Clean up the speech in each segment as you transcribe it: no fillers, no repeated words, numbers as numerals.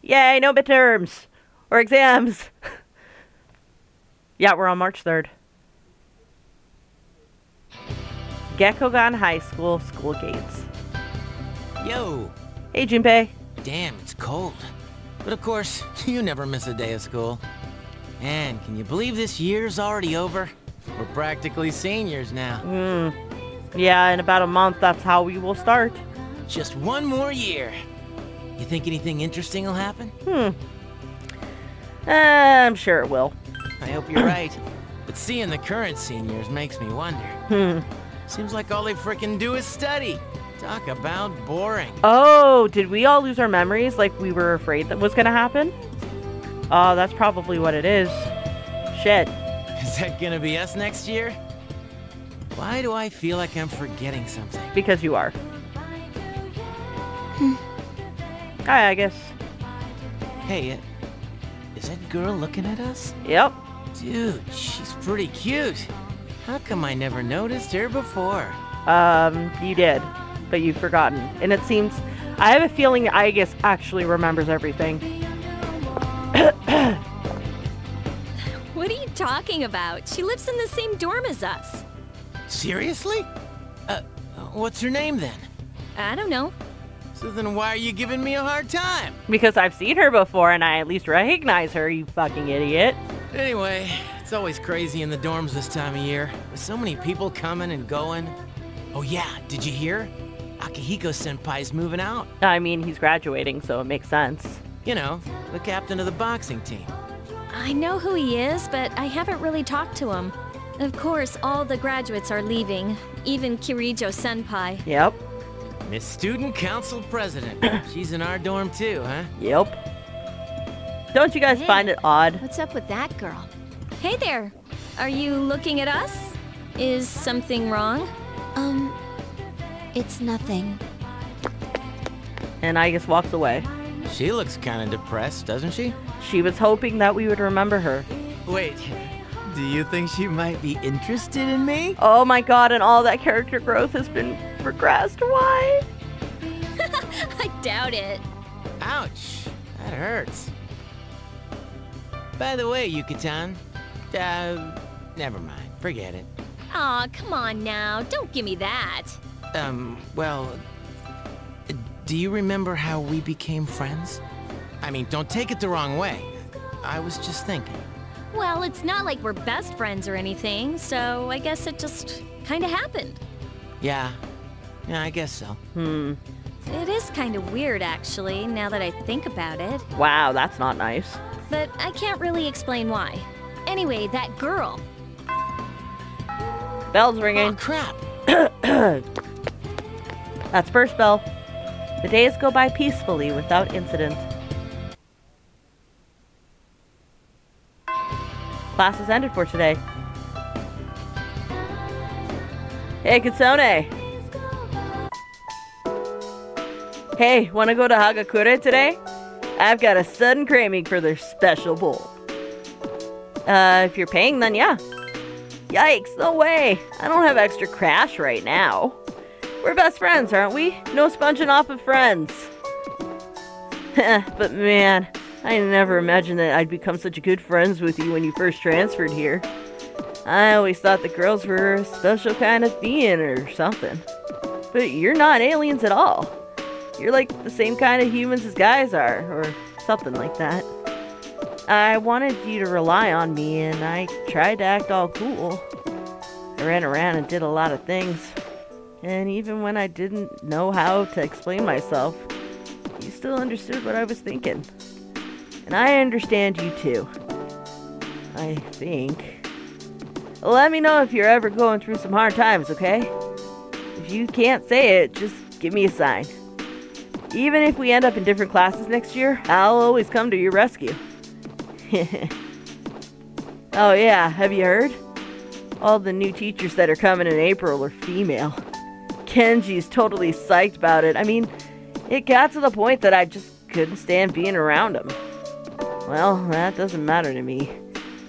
Yay, no midterms! Or exams! Yeah, we're on March 3rd. Gekkogan High School, school gates. Yo! Hey, Junpei. Damn, it's cold. But of course, you never miss a day of school. Man, can you believe this year's already over? We're practically seniors now. Yeah, in about a month, that's how we will start. Just one more year. You think anything interesting will happen? I'm sure it will. I hope you're right. But seeing the current seniors makes me wonder. Seems like all they frickin' do is study. Talk about boring. Oh, did we all lose our memories like we were afraid that was gonna happen? Oh, that's probably what it is. Shit. Is that gonna be us next year? Why do I feel like I'm forgetting something? Because you are. I guess. Hey, is that girl looking at us? Yep. Dude, she's pretty cute. How come I never noticed her before? You did, but you've forgotten. And it seems, I have a feeling Aegis actually remembers everything. What are you talking about? She lives in the same dorm as us. Seriously? What's her name then? I don't know. So then why are you giving me a hard time? Because I've seen her before and I at least recognize her, you fucking idiot. Anyway, it's always crazy in the dorms this time of year, with so many people coming and going. Oh yeah, did you hear? Akihiko-senpai's moving out. I mean, he's graduating, so it makes sense. You know, the captain of the boxing team. I know who he is, but I haven't really talked to him. Of course, all the graduates are leaving, even Kirijo-senpai. Yep. Miss Student Council President. She's in our dorm too, huh? Yep. Don't you guys find it odd? What's up with that girl? Hey there! Are you looking at us? Is something wrong? It's nothing. And Aegis walks away. She looks kind of depressed, doesn't she? She was hoping that we would remember her. Wait, do you think she might be interested in me? Oh my god, and all that character growth has been regressed. Why? I doubt it. Ouch, that hurts. By the way, Yuki-tan, never mind, forget it. Aw, come on now, don't give me that. Well, do you remember how we became friends? I mean, don't take it the wrong way. I was just thinking. Well, it's not like we're best friends or anything, so I guess it just kinda happened. Yeah, I guess so. It is kind of weird, actually, now that I think about it. Wow, that's not nice. But I can't really explain why. Anyway, that girl. Bell's Oh, ringing. crap. That's first bell. The days go by peacefully without incident. Class is ended for today. Hey, Kitsune! Hey, wanna go to Hagakure today? I've got a sudden craving for their special bowl. If you're paying, then yeah. Yikes, no way! I don't have extra cash right now. We're best friends, aren't we? No sponging off of friends. But man, I never imagined that I'd become such good friends with you when you first transferred here. I always thought the girls were a special kind of being or something. But you're not aliens at all. You're like the same kind of humans as guys are, or something like that. I wanted you to rely on me, and I tried to act all cool. I ran around and did a lot of things. And even when I didn't know how to explain myself, you still understood what I was thinking. And I understand you too. I think. Let me know if you're ever going through some hard times, okay? If you can't say it, just give me a sign. Even if we end up in different classes next year, I'll always come to your rescue. Oh yeah, have you heard? All the new teachers that are coming in April are female. Kenji's totally psyched about it. I mean, it got to the point that I just couldn't stand being around him. Well, that doesn't matter to me.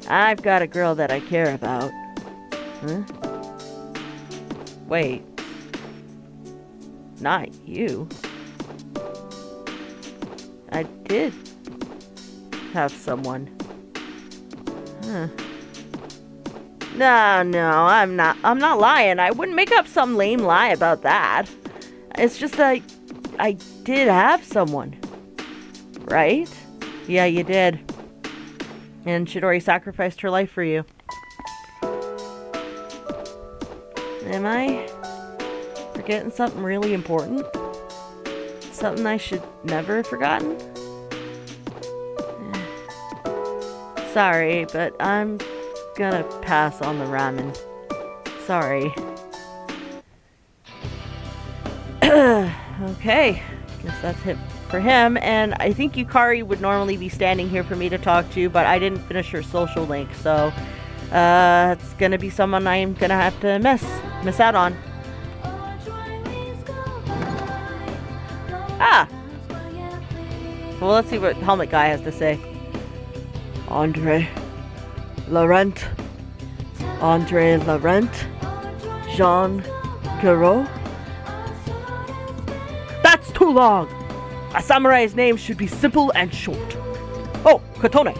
I've got a girl that I care about. Huh? Wait. Not you. I did have someone. Huh. No, I'm not lying. I wouldn't make up some lame lie about that. It's just that I did have someone. Right? Yeah, you did. And Chidori sacrificed her life for you. Am I forgetting something really important? Something I should never have forgotten? Sorry, but I'm gonna pass on the ramen. Sorry. Okay, guess that's it for him. And I think Yukari would normally be standing here for me to talk to, but I didn't finish her social link, so it's gonna be someone I'm gonna have to miss out on. Ah! Well, let's see what Helmet Guy has to say. Andre Laurent, Jean Garot. That's too long! A samurai's name should be simple and short. Oh, Katone.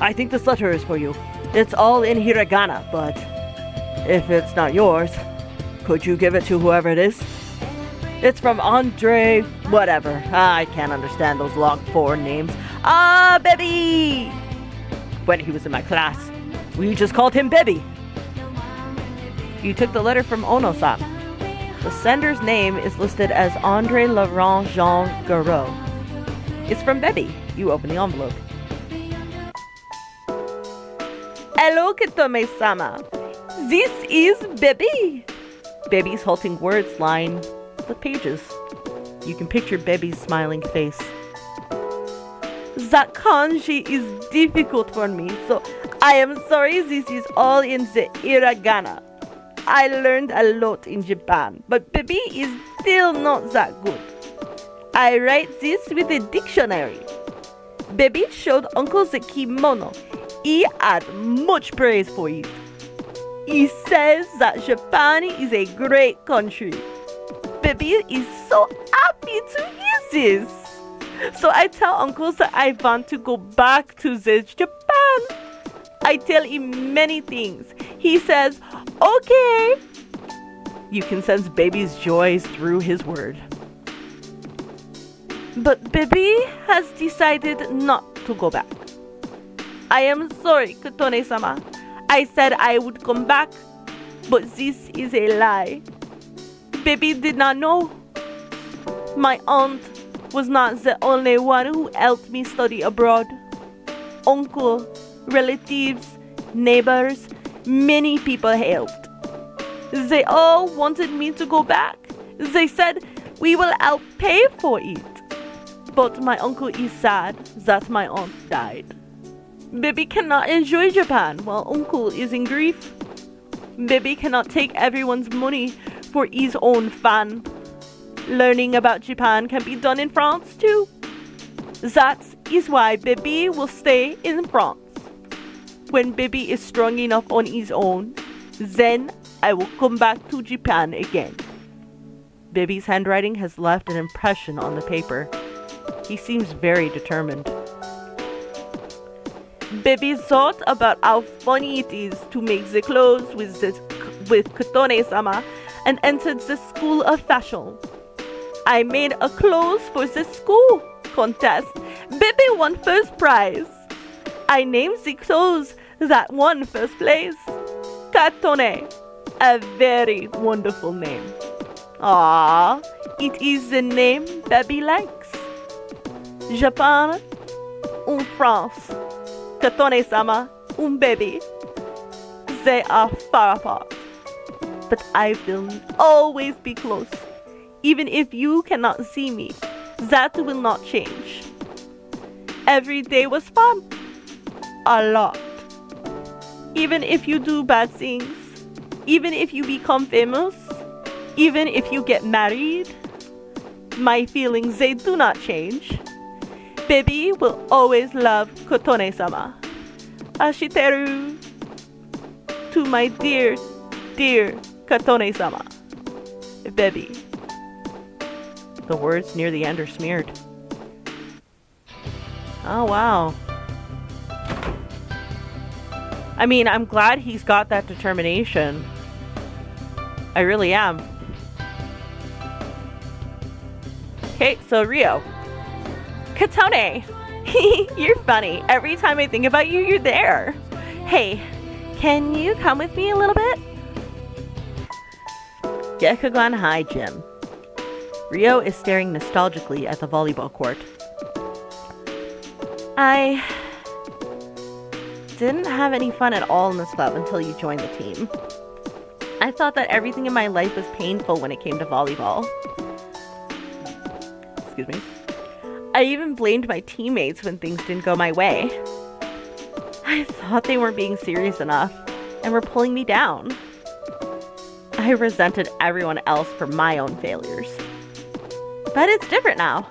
I think this letter is for you. It's all in hiragana, but if it's not yours, could you give it to whoever it is? It's from Andre whatever. I can't understand those long foreign names. Ah, baby! When he was in my class, we just called him Baby. You took the letter from Ono-san. The sender's name is listed as Andre Laurent Jean Garot. It's from Baby. You open the envelope. Hello, Katome-sama. This is Baby. Baby's halting words line the pages. You can picture Baby's smiling face. That kanji is difficult for me, so I am sorry this is all in the hiragana. I learned a lot in Japan, but Baby is still not that good. I write this with a dictionary. Baby showed Uncle the kimono. He had much praise for it. He says that Japan is a great country. Baby is so happy to hear this. So I tell Uncle that I want to go back to this Japan. I tell him many things. He says, okay. You can sense Baby's joys through his word. But Baby has decided not to go back. I am sorry, Katone-sama. I said I would come back, but this is a lie. Baby did not know. My aunt was not the only one who helped me study abroad. Uncle, relatives, neighbors, many people helped. They all wanted me to go back. They said, we will help pay for it. But my uncle is sad that my aunt died. Baby cannot enjoy Japan while uncle is in grief. Baby cannot take everyone's money for his own fun. Learning about Japan can be done in France too. That is why Baby will stay in France. When Baby is strong enough on his own, then I will come back to Japan again. Baby's handwriting has left an impression on the paper. He seems very determined. Baby thought about how funny it is to make the clothes with Katone-sama and entered the school of fashion. I made a clothes for the school contest. Baby won first prize. I named the clothes that won first place. Katone, a very wonderful name. Ah, it is the name Baby likes. Japan, France. Katone-sama, Baby. They are far apart. But I will always be close. Even if you cannot see me, that will not change. Every day was fun. A lot. Even if you do bad things, even if you become famous, even if you get married, my feelings, they do not change. Baby will always love Katone-sama. Ashiteru. To my dear, dear Katone-sama. Baby. The words near the end are smeared. Oh wow. I mean, I'm glad he's got that determination. I really am. Okay, so Rio. Katone! You're funny. Every time I think about you, you're there. Hey, can you come with me a little bit? Gekugan High Gym. Rio is staring nostalgically at the volleyball court. I didn't have any fun at all in this club until you joined the team. I thought that everything in my life was painful when it came to volleyball. Excuse me. I even blamed my teammates when things didn't go my way. I thought they weren't being serious enough and were pulling me down. I resented everyone else for my own failures. But it's different now.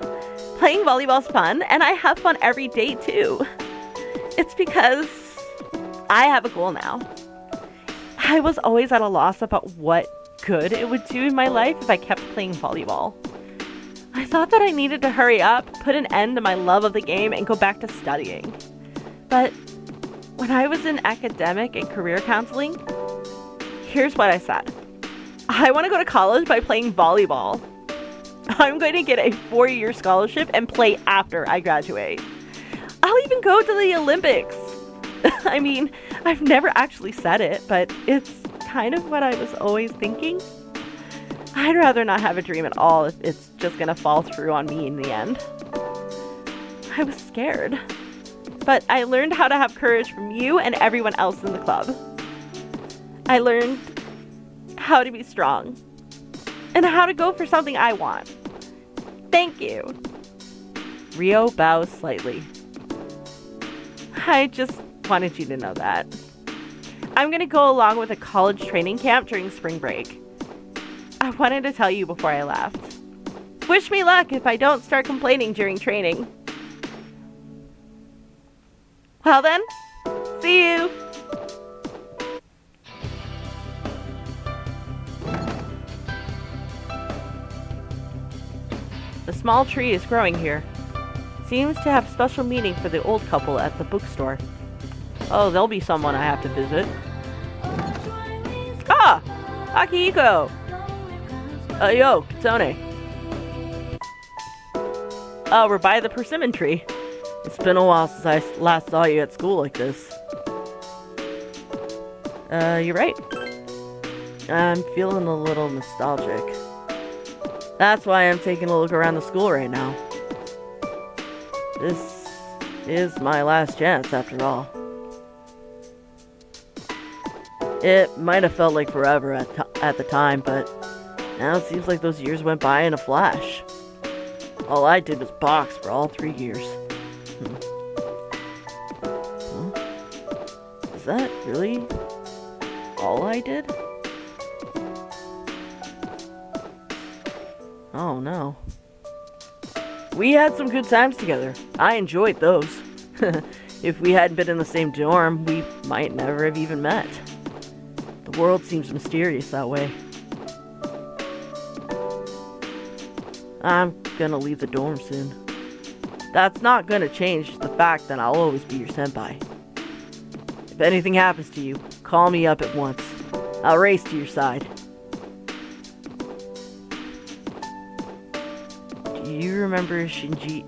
Playing volleyball's fun, and I have fun every day too. It's because I have a goal now. I was always at a loss about what good it would do in my life if I kept playing volleyball. I thought that I needed to hurry up, put an end to my love of the game, and go back to studying. But when I was in academic and career counseling, here's what I said. I want to go to college by playing volleyball. I'm going to get a 4-year scholarship and play after I graduate. I'll even go to the Olympics. I mean, I've never actually said it, but it's kind of what I was always thinking. I'd rather not have a dream at all if it's just going to fall through on me in the end. I was scared. But I learned how to have courage from you and everyone else in the club. I learned how to be strong and how to go for something I want. Thank you. Rio bows slightly. I just wanted you to know that. I'm going to go along with a college training camp during spring break. I wanted to tell you before I left. Wish me luck if I don't start complaining during training. Well then, see you! The small tree is growing here. Seems to have special meaning for the old couple at the bookstore. Oh, there'll be someone I have to visit. Ah! Akihiko! Yo, Kitsune. Oh, we're by the persimmon tree. It's been a while since I last saw you at school like this. You're right. I'm feeling a little nostalgic. That's why I'm taking a look around the school right now. This is my last chance, after all. It might have felt like forever at the time, but now it seems like those years went by in a flash. All I did was box for all 3 years. Huh? Is that really all I did? Oh no. We had some good times together. I enjoyed those. If we hadn't been in the same dorm, we might never have even met. The world seems mysterious that way. I'm gonna leave the dorm soon. That's not gonna change the fact that I'll always be your senpai. If anything happens to you, call me up at once. I'll race to your side. Do you remember Shinjiro?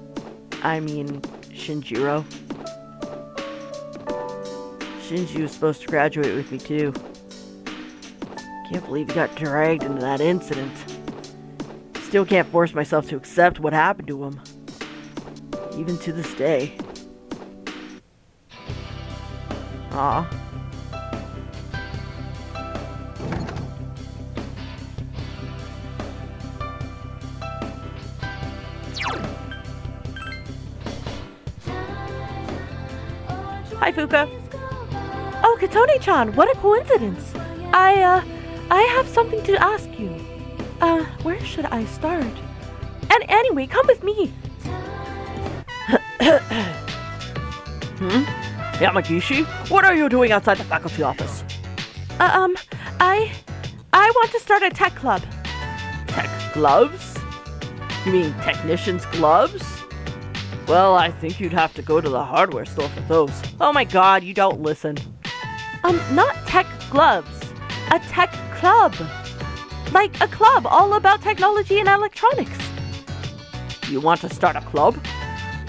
Shinji was supposed to graduate with me too. Can't believe he got dragged into that incident. Still can't force myself to accept what happened to him. Even to this day. Aw. Hi, Fuka. Oh, Katone-chan, what a coincidence. I have something to ask you. Where should I start? And anyway, come with me. Yamagishi, what are you doing outside the faculty office? I want to start a tech club. Tech gloves? You mean technician's gloves? Well, I think you'd have to go to the hardware store for those. Oh my god, you don't listen. Not tech gloves. A tech club. Like a club all about technology and electronics. You want to start a club?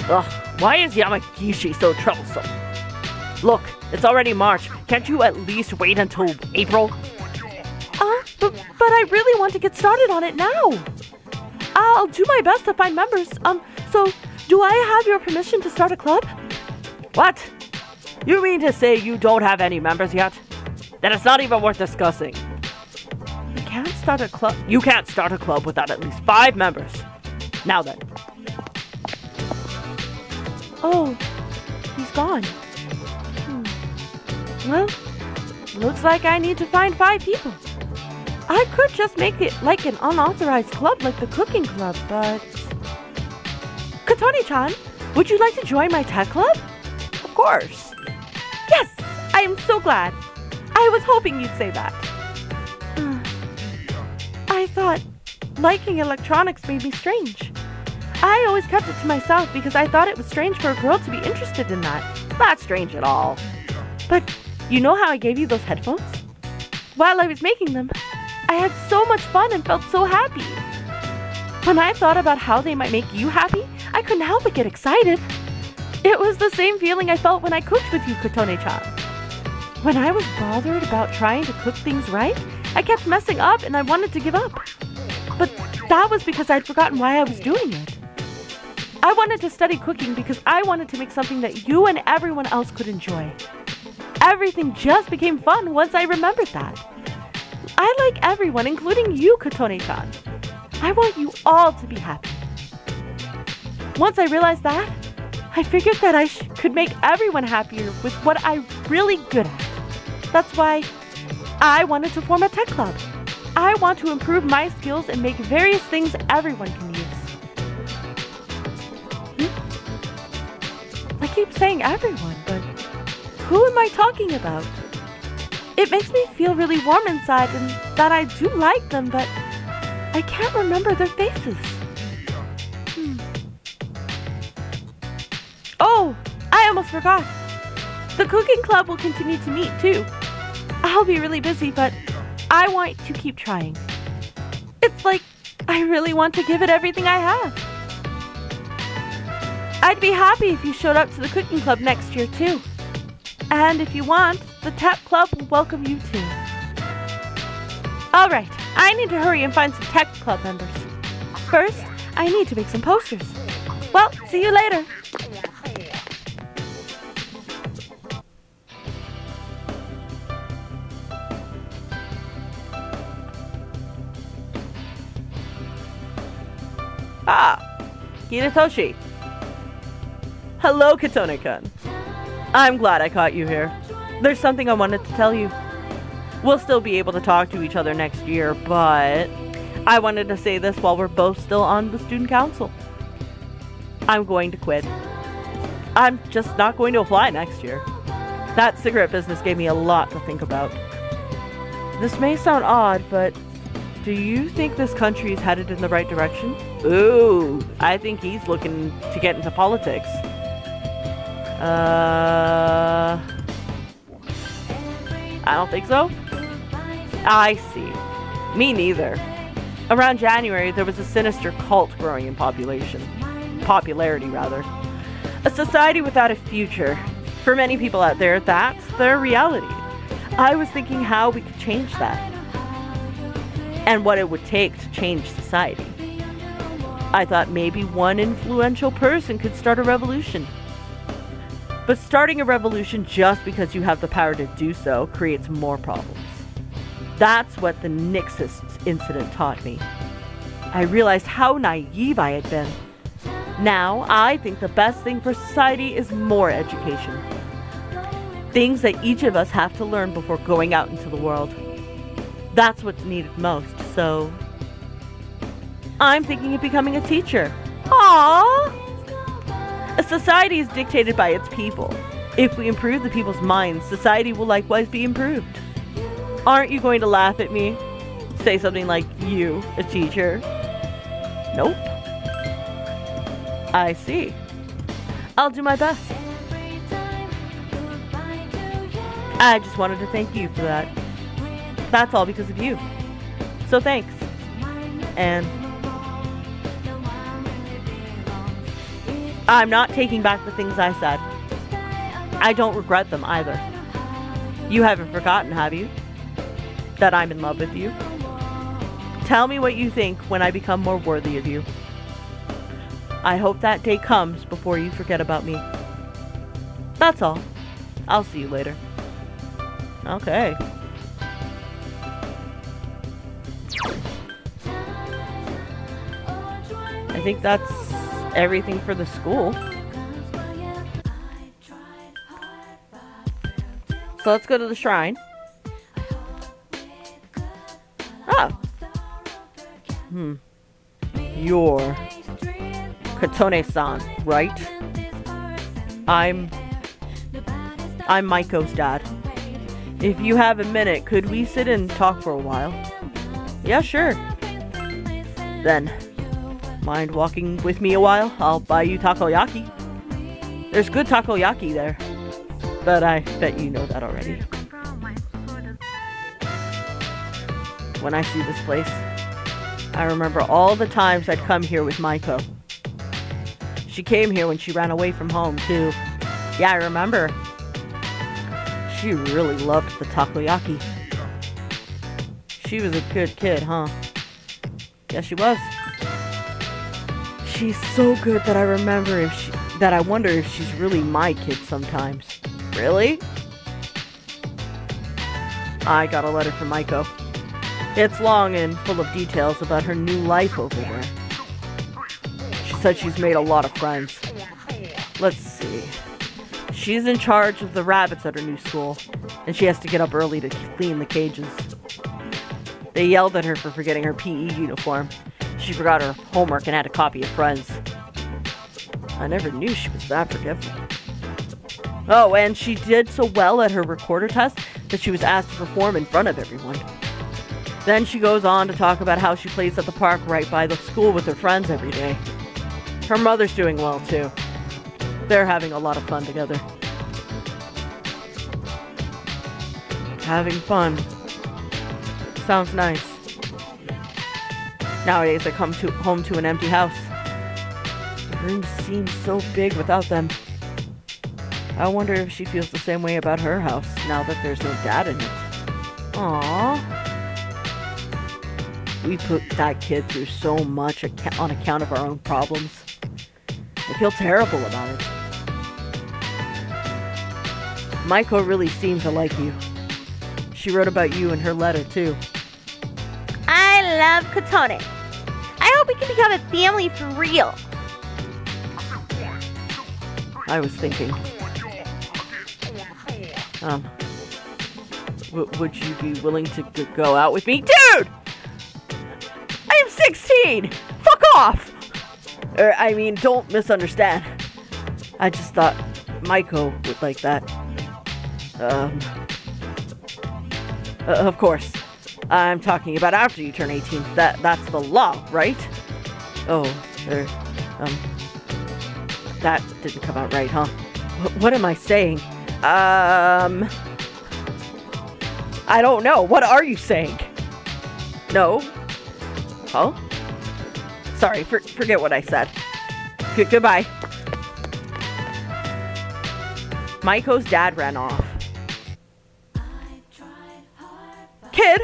Ugh, why is Yamagishi so troublesome? Look, it's already March. Can't you at least wait until April? But I really want to get started on it now. I'll do my best to find members. So do I have your permission to start a club? What? You mean to say you don't have any members yet? Then it's not even worth discussing. You can't start a club. You can't start a club without at least 5 members. Now then. Oh, he's gone. Well, looks like I need to find 5 people. I could just make it like an unauthorized club like the cooking club, but... Kotone-chan, would you like to join my tech club? Of course. Yes, I am so glad. I was hoping you'd say that. I thought liking electronics made me strange. I always kept it to myself because I thought it was strange for a girl to be interested in that. Not strange at all. But you know how I gave you those headphones? While I was making them, I had so much fun and felt so happy. When I thought about how they might make you happy, I couldn't help but get excited. It was the same feeling I felt when I cooked with you, Kotone-chan. When I was bothered about trying to cook things right, I kept messing up and I wanted to give up. But that was because I'd forgotten why I was doing it. I wanted to study cooking because I wanted to make something that you and everyone else could enjoy. Everything just became fun once I remembered that. I like everyone, including you, Kotone-chan. I want you all to be happy. Once I realized that, I figured that I could make everyone happier with what I'm really good at. That's why I wanted to form a tech club. I want to improve my skills and make various things everyone can use. I keep saying everyone, but who am I talking about? It makes me feel really warm inside and that I do like them, but I can't remember their faces. Oh, I almost forgot. The cooking club will continue to meet too. I'll be really busy, but I want to keep trying. It's like I really want to give it everything I have. I'd be happy if you showed up to the cooking club next year too. And if you want, the tech club will welcome you too. Alright, I need to hurry and find some tech club members. First, I need to make some posters. Well, see you later. Ah, Hinatoshi. Hello, Kotone-kun. I'm glad I caught you here. There's something I wanted to tell you. We'll still be able to talk to each other next year, but I wanted to say this while we're both still on the student council. I'm going to quit. I'm just not going to apply next year. That cigarette business gave me a lot to think about. This may sound odd, but do you think this country is headed in the right direction? Ooh, I think he's looking to get into politics. I don't think so. I see. Me neither. Around January, there was a sinister cult growing in popularity rather. A society without a future. For many people out there, that's their reality. I was thinking how we could change that. And what it would take to change society. I thought maybe one influential person could start a revolution. But starting a revolution just because you have the power to do so creates more problems. That's what the Nixus incident taught me. I realized how naive I had been. Now, I think the best thing for society is more education. Things that each of us have to learn before going out into the world. That's what's needed most, so I'm thinking of becoming a teacher. Aww! A society is dictated by its people. If we improve the people's minds, society will likewise be improved. Aren't you going to laugh at me? Say something like, you, a teacher? Nope. I see. I'll do my best. I just wanted to thank you for that. That's all because of you. So thanks. And I'm not taking back the things I said. I don't regret them either. You haven't forgotten, have you? That I'm in love with you? Tell me what you think when I become more worthy of you. I hope that day comes before you forget about me. That's all. I'll see you later. Okay. I think that's everything for the school. So let's go to the shrine. Oh. You're Katone-san, right? I'm Maiko's dad. If you have a minute, could we sit and talk for a while? Yeah, sure. Then, mind walking with me a while? I'll buy you takoyaki. There's good takoyaki there. But I bet you know that already. When I see this place, I remember all the times I'd come here with Maiko. She came here when she ran away from home, too. Yeah, I remember. She really loved the takoyaki. She was a good kid, huh? Yeah, she was. She's so good that I wonder if she's really my kid sometimes. Really? I got a letter from Maiko. It's long and full of details about her new life over there. She said she's made a lot of friends. Let's see. She's in charge of the rabbits at her new school, and she has to get up early to clean the cages. They yelled at her for forgetting her PE uniform. She forgot her homework and had to copy a friend's. I never knew she was that forgetful. Oh, and she did so well at her recorder test that she was asked to perform in front of everyone. Then she goes on to talk about how she plays at the park right by the school with her friends every day. Her mother's doing well, too. They're having a lot of fun together. Having fun. Sounds nice. Nowadays, I come home to an empty house. The room seems so big without them. I wonder if she feels the same way about her house, now that there's no dad in it. Aww. We put that kid through so much on account of our own problems. I feel terrible about it. Maiko really seemed to like you. She wrote about you in her letter, too. I love Katone. I hope we can become a family for real. I was thinking... would you be willing to go out with me? Dude! I am 16! Fuck off! I mean, don't misunderstand. I just thought Maiko would like that. Of course. I'm talking about after you turn 18. That's the law, right? Oh, that didn't come out right, huh? What am I saying? I don't know. What are you saying? No? Huh? Sorry, forget what I said. Goodbye. Maiko's dad ran off. Kid,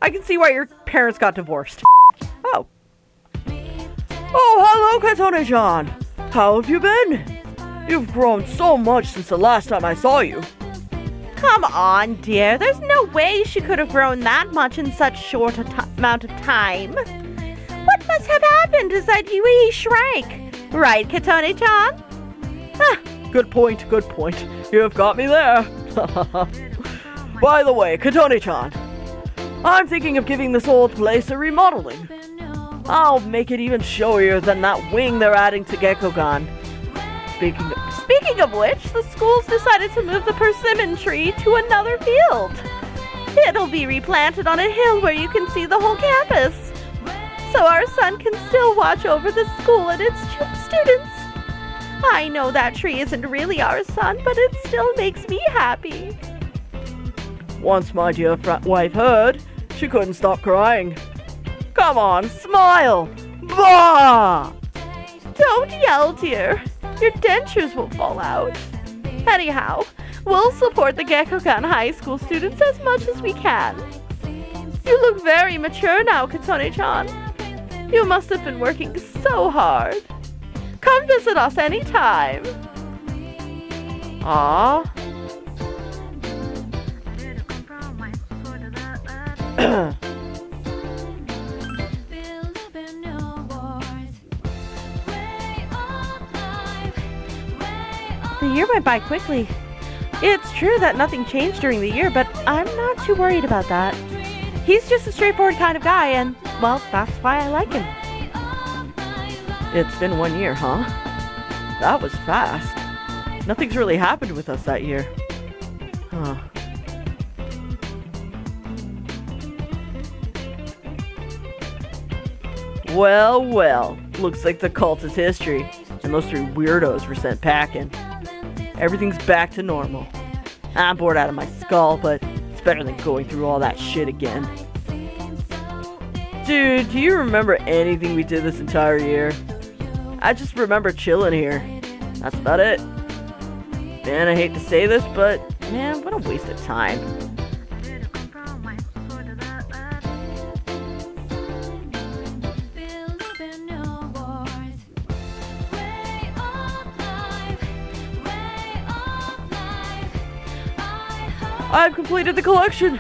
I can see why your parents got divorced. Oh. Oh, hello, Katone-chan. How have you been? You've grown so much since the last time I saw you. Come on, dear. There's no way she could have grown that much in such short amount of time. What must have happened is that he shrank. Right, Katone-chan? Ah, good point, good point. You have got me there. By the way, Katone-chan, I'm thinking of giving this old place a remodeling. I'll make it even showier than that wing they're adding to Gekkogan. Speaking of which, the school's decided to move the persimmon tree to another field. It'll be replanted on a hill where you can see the whole campus. So our son can still watch over the school and its students. I know that tree isn't really our son, but it still makes me happy. Once my dear wife heard, she couldn't stop crying. Come on, smile! Bah! Don't yell, dear. Your dentures will fall out. Anyhow, we'll support the Gekkokan High School students as much as we can. You look very mature now, Katone-chan. You must have been working so hard. Come visit us anytime. Aww. The year went by quickly. It's true that nothing changed during the year, but I'm not too worried about that. He's just a straightforward kind of guy, and, well, that's why I like him. It's been 1 year, huh? That was fast. Nothing's really happened with us that year. Huh. Well, well. Looks like the cult is history, and those 3 weirdos were sent packing. Everything's back to normal. I'm bored out of my skull, but it's better than going through all that shit again. Dude, do you remember anything we did this entire year? I just remember chilling here. That's about it. Man, I hate to say this, but man, what a waste of time. I've completed the collection!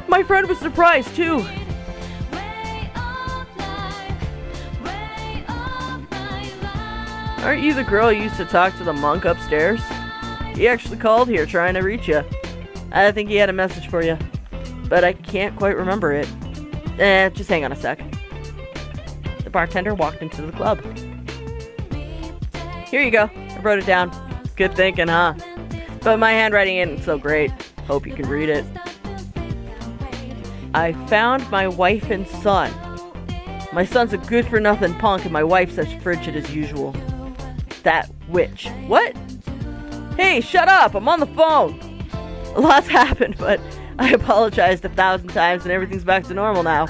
My friend was surprised too! Aren't you the girl who used to talk to the monk upstairs? He actually called here trying to reach you. I think he had a message for you, but I can't quite remember it. Just hang on a sec. The bartender walked into the club. Here you go. I wrote it down. Good thinking, huh? But my handwriting isn't so great. Hope you can read it. I found my wife and son. My son's a good-for-nothing punk, and my wife's as frigid as usual. That witch. What? Hey, shut up! I'm on the phone! A lot's happened, but I apologized 1,000 times and everything's back to normal now.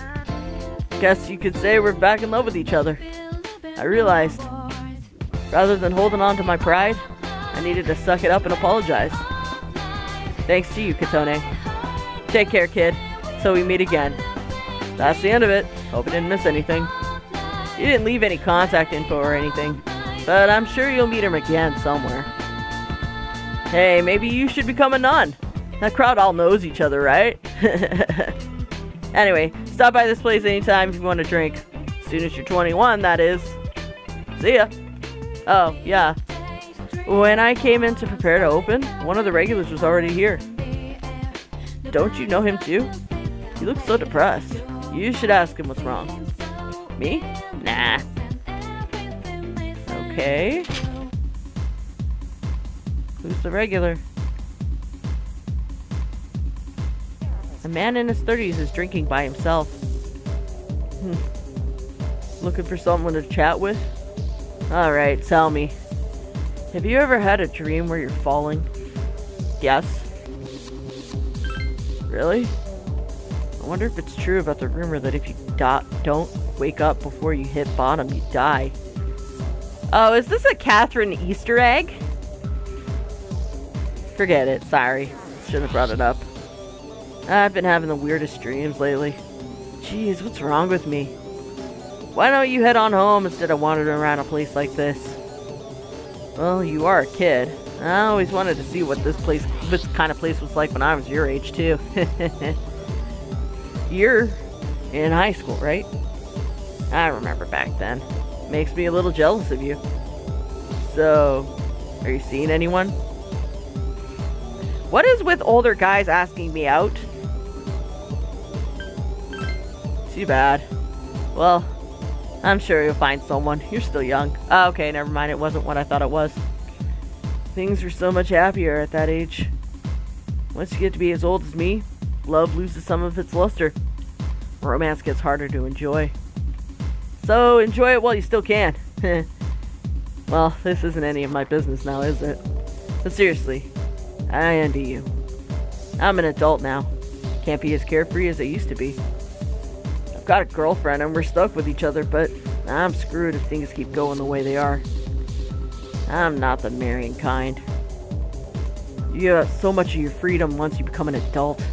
Guess you could say we're back in love with each other. I realized, rather than holding on to my pride, I needed to suck it up and apologize. Thanks to you, Katone. Take care, kid. So we meet again. That's the end of it. Hope I didn't miss anything. You didn't leave any contact info or anything, but I'm sure you'll meet him again somewhere. Hey, maybe you should become a nun. That crowd all knows each other, right? Anyway, stop by this place anytime if you want a drink. As soon as you're 21, that is. See ya. Oh, yeah. When I came in to prepare to open, one of the regulars was already here. Don't you know him too? He looks so depressed. You should ask him what's wrong. Me? Nah. Okay. Who's the regular? A man in his 30s is drinking by himself. Looking for someone to chat with? Alright, tell me. Have you ever had a dream where you're falling? Yes. Really? I wonder if it's true about the rumor that if you don't wake up before you hit bottom, you die. Oh, is this a Catherine Easter egg? Forget it, sorry. Shouldn't have brought it up. I've been having the weirdest dreams lately. Jeez, what's wrong with me? Why don't you head on home instead of wandering around a place like this? Well, you are a kid. I always wanted to see what this kind of place was like when I was your age, too. You're in high school, right? I remember back then. Makes me a little jealous of you. So, are you seeing anyone? What is with older guys asking me out? Too bad. Well, I'm sure you'll find someone. You're still young. Oh, okay, never mind. It wasn't what I thought it was. Things are so much happier at that age. Once you get to be as old as me, love loses some of its luster. Romance gets harder to enjoy. So enjoy it while you still can. Well, this isn't any of my business now, is it? But seriously, I envy you. I'm an adult now. can't be as carefree as I used to be. I've got a girlfriend and we're stuck with each other, but I'm screwed if things keep going the way they are. I'm not the marrying kind. You got so much of your freedom once you become an adult.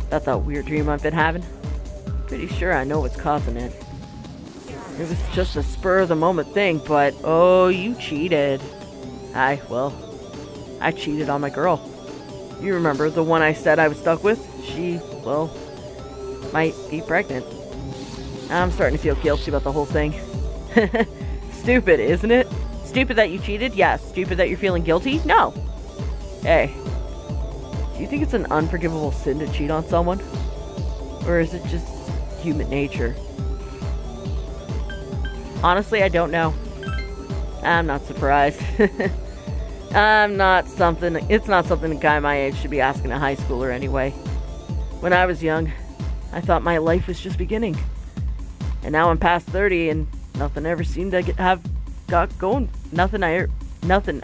That's that weird dream I've been having. Pretty sure I know what's causing it. It was just a spur of the moment thing, but oh, you cheated. I cheated on my girl. You remember the one I said I was stuck with? She, well, might be pregnant. I'm starting to feel guilty about the whole thing. Stupid, isn't it? Stupid that you cheated? Yes. Stupid that you're feeling guilty? No. Hey, do you think it's an unforgivable sin to cheat on someone? Or is it just human nature? Honestly, I don't know. I'm not surprised. It's not something a guy my age should be asking a high schooler anyway. When I was young, I thought my life was just beginning. And now I'm past 30 and nothing ever seemed to have got going. Nothing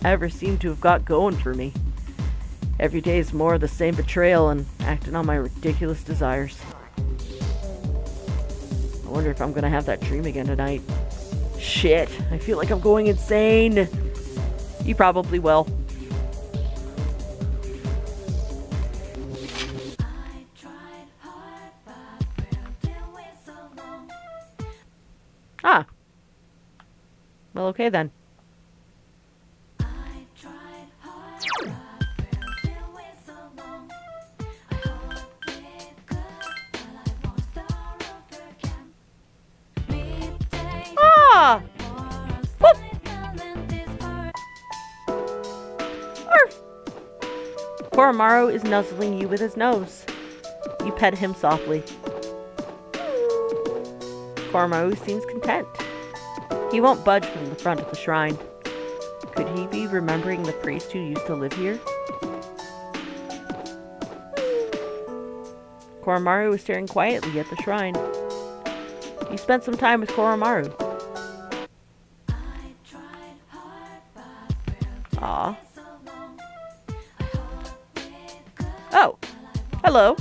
ever seemed to have got going for me. Every day is more of the same betrayal and acting on my ridiculous desires. I wonder if I'm gonna have that dream again tonight. Shit, I feel like I'm going insane. You probably will. Ah. Well, okay then. Ah! Whoop! Arf! Koromaru is nuzzling you with his nose. You pet him softly. Koromaru seems content. He won't budge from the front of the shrine. Could he be remembering the priest who used to live here? Koromaru is staring quietly at the shrine. You spent some time with Koromaru. Aw. Oh. Hello.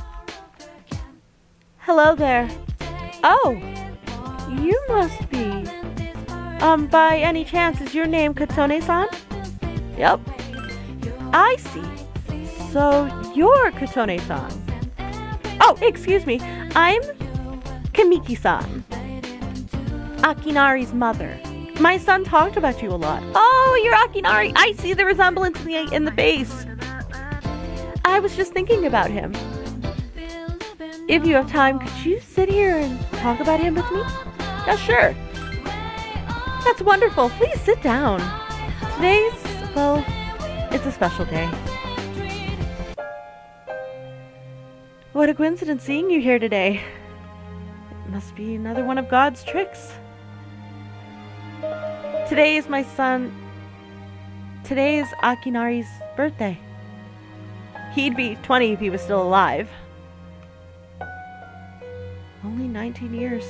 Hello there. Oh. You must be... by any chance, is your name Katone-san? Yep. I see. So, you're Katone-san. Oh, excuse me. I'm Kamiki-san. Akinari's mother. My son talked about you a lot. Oh, you're Akinari. I see the resemblance in the face. I was just thinking about him. If you have time, could you sit here and talk about him with me? Yeah, sure. That's wonderful. Please sit down. Today's, well, it's a special day. What a coincidence seeing you here today. It must be another one of God's tricks. Today is Akinari's birthday. He'd be 20 if he was still alive. Only 19 years.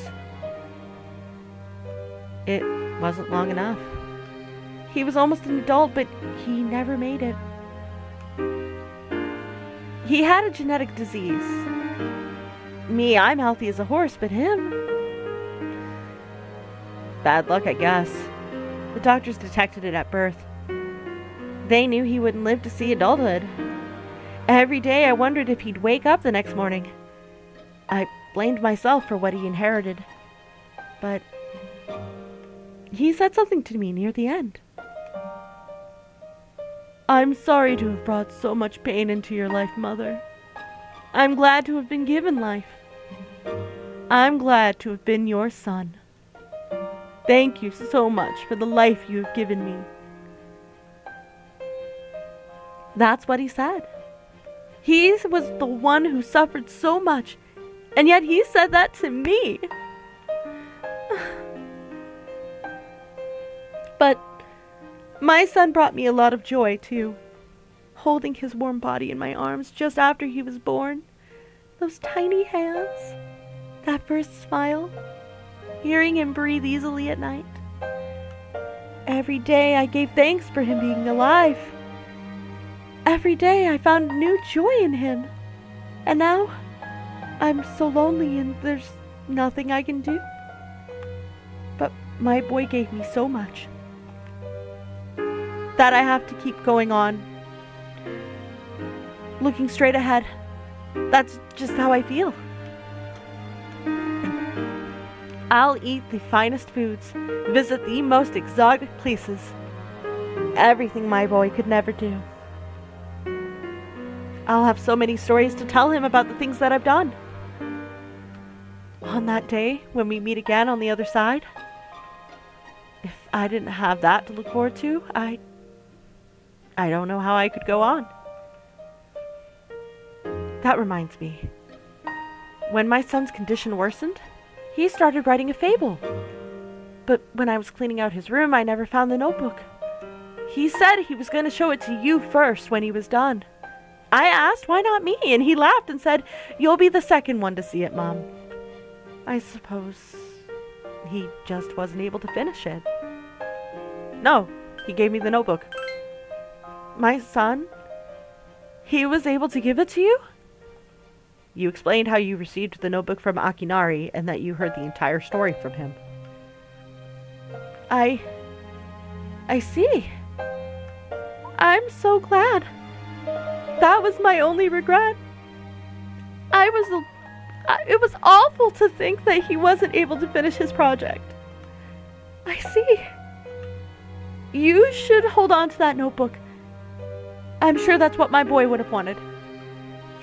It wasn't long enough. He was almost an adult, but he never made it. He had a genetic disease. Me, I'm healthy as a horse, but him... Bad luck, I guess. The doctors detected it at birth. They knew he wouldn't live to see adulthood. Every day I wondered if he'd wake up the next morning. I blamed myself for what he inherited. But he said something to me near the end. I'm sorry to have brought so much pain into your life, Mother. I'm glad to have been given life. I'm glad to have been your son. Thank you so much for the life you have given me. That's what he said. He was the one who suffered so much, and yet he said that to me. But my son brought me a lot of joy, too. Holding his warm body in my arms just after he was born. Those tiny hands. That first smile. Hearing him breathe easily at night. Every day I gave thanks for him being alive. Every day I found new joy in him. And now, I'm so lonely and there's nothing I can do. But my boy gave me so much that I have to keep going on, looking straight ahead. That's just how I feel. I'll eat the finest foods, visit the most exotic places. Everything my boy could never do. I'll have so many stories to tell him about the things that I've done. On that day, when we meet again on the other side, if I didn't have that to look forward to, I don't know how I could go on. That reminds me. When my son's condition worsened, he started writing a fable. But when I was cleaning out his room, I never found the notebook. He said he was going to show it to you first when he was done. I asked, why not me? And he laughed and said, you'll be the second one to see it, Mom. I suppose he just wasn't able to finish it. No, he gave me the notebook. My son? He was able to give it to you? You explained how you received the notebook from Akinari and that you heard the entire story from him. I see. I'm so glad. That was my only regret. It was awful to think that he wasn't able to finish his project. I see. You should hold on to that notebook. I'm sure that's what my boy would have wanted.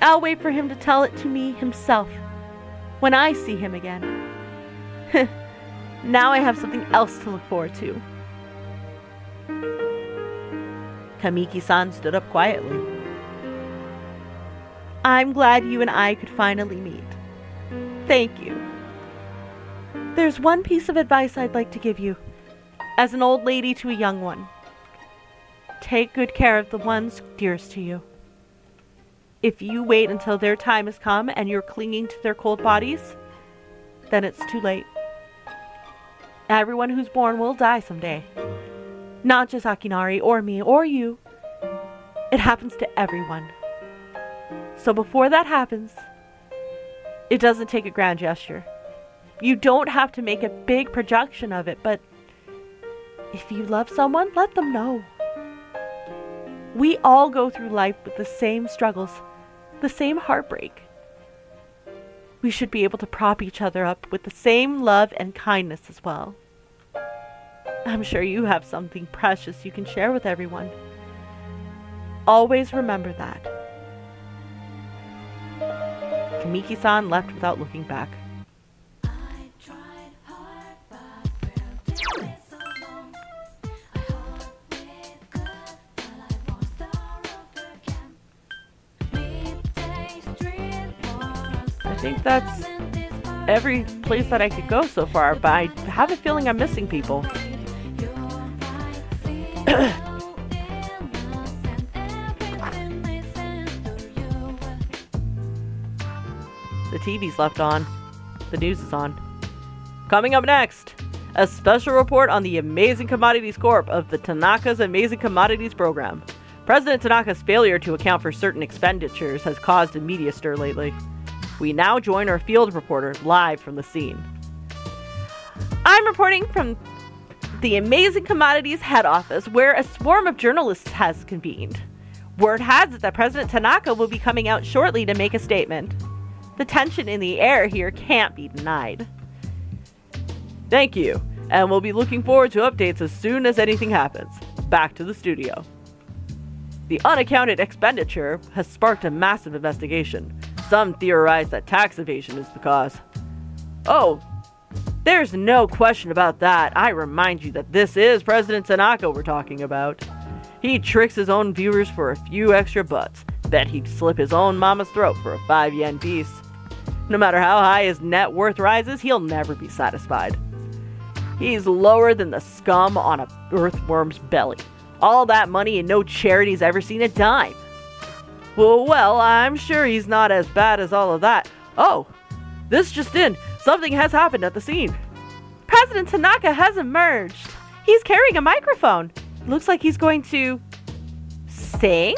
I'll wait for him to tell it to me himself when I see him again. Now I have something else to look forward to. Kamiki-san stood up quietly. I'm glad you and I could finally meet. Thank you. There's one piece of advice I'd like to give you, as an old lady to a young one. Take good care of the ones dearest to you. If you wait until their time has come and you're clinging to their cold bodies, then it's too late. Everyone who's born will die someday. Not just Akinari or me or you. It happens to everyone. So before that happens, it doesn't take a grand gesture. You don't have to make a big production of it, but if you love someone, let them know. We all go through life with the same struggles, the same heartbreak. We should be able to prop each other up with the same love and kindness as well. I'm sure you have something precious you can share with everyone. Always remember that. Kamiki-san left without looking back. I think that's every place that I could go so far, but I have a feeling I'm missing people. The TV's left on. The news is on. Coming up next, a special report on the Amazing Commodities Corp of the Tanaka's Amazing Commodities Program. President Tanaka's failure to account for certain expenditures has caused a media stir lately. We now join our field reporter live from the scene. I'm reporting from the Amazing Commodities head office, where a swarm of journalists has convened. Word has it that President Tanaka will be coming out shortly to make a statement. The tension in the air here can't be denied. Thank you, and we'll be looking forward to updates as soon as anything happens. Back to the studio. The unaccounted expenditure has sparked a massive investigation. Some theorize that tax evasion is the cause. Oh, there's no question about that. I remind you that this is President Tanaka we're talking about. He tricks his own viewers for a few extra bucks. Bet he'd slip his own mama's throat for a 5-yen piece. No matter how high his net worth rises, he'll never be satisfied. He's lower than the scum on a earthworm's belly. All that money and no charity's ever seen a dime. Well, I'm sure he's not as bad as all of that. Oh, this just in. Something has happened at the scene. President Tanaka has emerged. He's carrying a microphone. Looks like he's going to sing?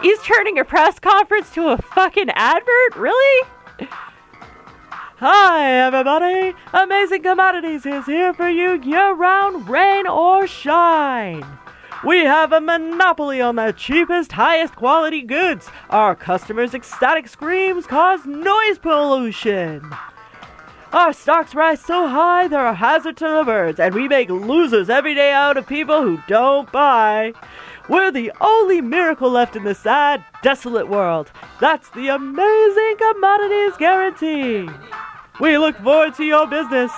He's turning a press conference to a fucking advert? Really? Hi, everybody. Amazing Commodities is here for you year-round, rain or shine. We have a monopoly on the cheapest, highest quality goods. Our customers' ecstatic screams cause noise pollution. Our stocks rise so high they're a hazard to the birds, and we make losers every day out of people who don't buy. We're the only miracle left in this sad, desolate world. That's the Amazing Commodities Guarantee. We look forward to your business.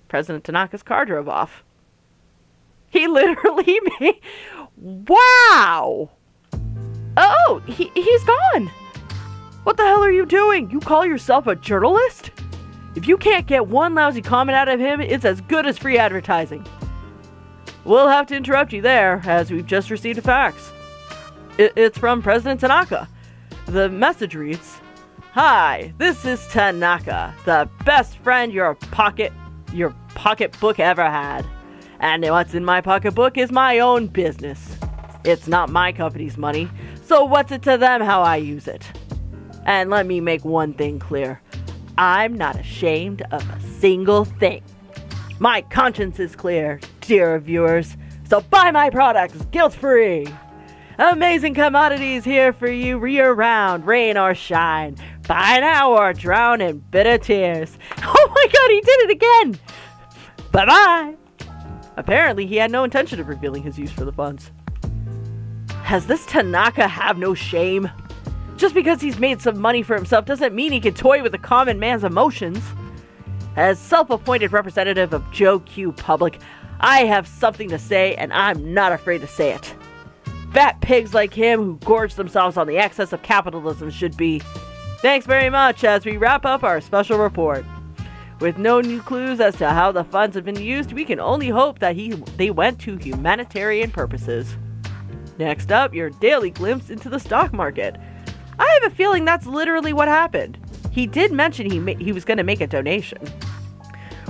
President Tanaka's car drove off. He literally made... Wow! Oh, he's gone. What the hell are you doing? You call yourself a journalist? If you can't get one lousy comment out of him, it's as good as free advertising. We'll have to interrupt you there, as we've just received a fax. It's from President Tanaka. The message reads, "Hi, this is Tanaka, the best friend your pocketbook ever had. And what's in my pocketbook is my own business. It's not my company's money, so what's it to them how I use it? And let me make one thing clear. I'm not ashamed of a single thing. My conscience is clear, dear viewers, so buy my products guilt-free. Amazing Commodities here for you year-round, rain or shine. Buy now or drown in bitter tears." Oh my god, he did it again! Bye-bye! Apparently, he had no intention of revealing his use for the funds. Has this Tanaka have no shame? Just because he's made some money for himself doesn't mean he can toy with the common man's emotions. As self-appointed representative of Joe Q Public, I have something to say, and I'm not afraid to say it. Fat pigs like him who gorge themselves on the excess of capitalism should be. Thanks very much as we wrap up our special report. With no new clues as to how the funds have been used, we can only hope that they went to humanitarian purposes. Next up, your daily glimpse into the stock market. I have a feeling that's literally what happened. He did mention he was going to make a donation.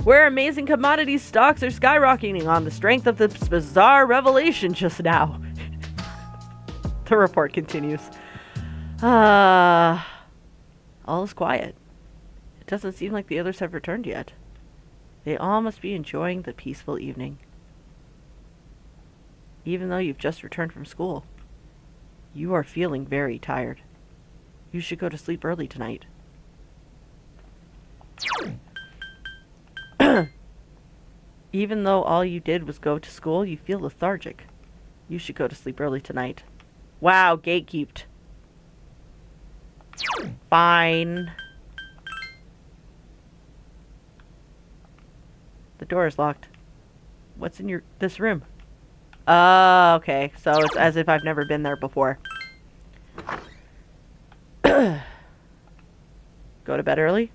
Where Amazing Commodities stocks are skyrocketing on the strength of this bizarre revelation just now. The report continues. All is quiet. It doesn't seem like the others have returned yet. They all must be enjoying the peaceful evening. Even though you've just returned from school, you are feeling very tired. You should go to sleep early tonight. Even though all you did was go to school, you feel lethargic. You should go to sleep early tonight. Wow, gatekeeped. Fine. The door is locked. What's in this room? Oh, okay. So it's as if I've never been there before. Go to bed early?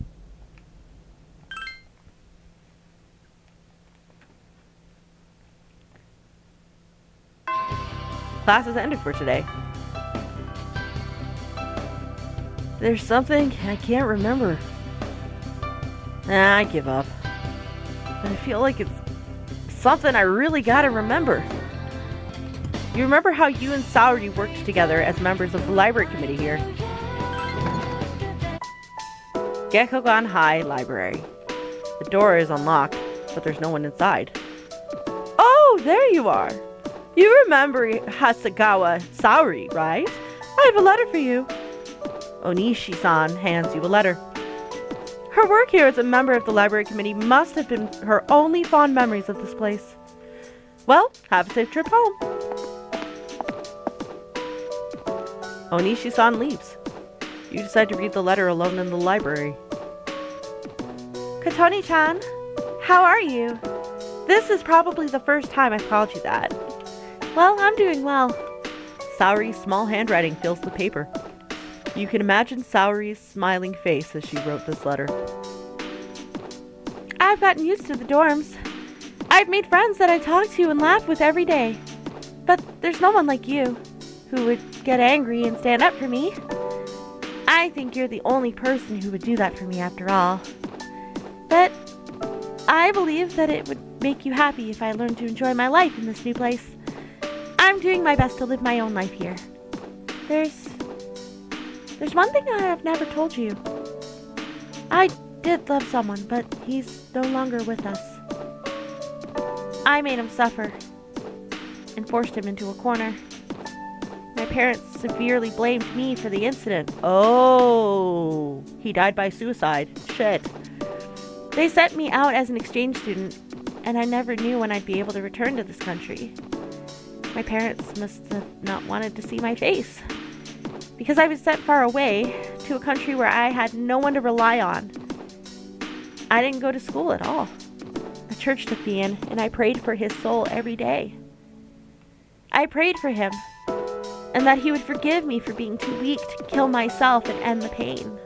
Class has ended for today. There's something I can't remember. Nah, I give up. But I feel like it's something I really gotta remember. You remember how you and Saori worked together as members of the library committee here? Gekogan High Library. The door is unlocked, but there's no one inside. Oh, there you are. You remember Hasagawa Saori, right? I have a letter for you. Onishi-san hands you a letter. Her work here as a member of the library committee must have been her only fond memories of this place. Well, have a safe trip home. Onishi-san leaves. You decide to read the letter alone in the library. Katoni-chan, how are you? This is probably the first time I've called you that. Well, I'm doing well. Saori's small handwriting fills the paper. You can imagine Saori's smiling face as she wrote this letter. I've gotten used to the dorms. I've made friends that I talk to and laugh with every day. But there's no one like you, who would get angry and stand up for me. I think you're the only person who would do that for me after all. But I believe that it would make you happy if I learned to enjoy my life in this new place. I'm I'm doing my best to live my own life here. There's one thing I have never told you. I did love someone, but he's no longer with us. I made him suffer and forced him into a corner. My parents severely blamed me for the incident. Oh, he died by suicide. Shit. They sent me out as an exchange student, and I never knew when I'd be able to return to this country. My parents must have not wanted to see my face, because I was sent far away to a country where I had no one to rely on. I didn't go to school at all. A church took me in, and I prayed for his soul every day. I prayed for him, and that he would forgive me for being too weak to kill myself and end the pain.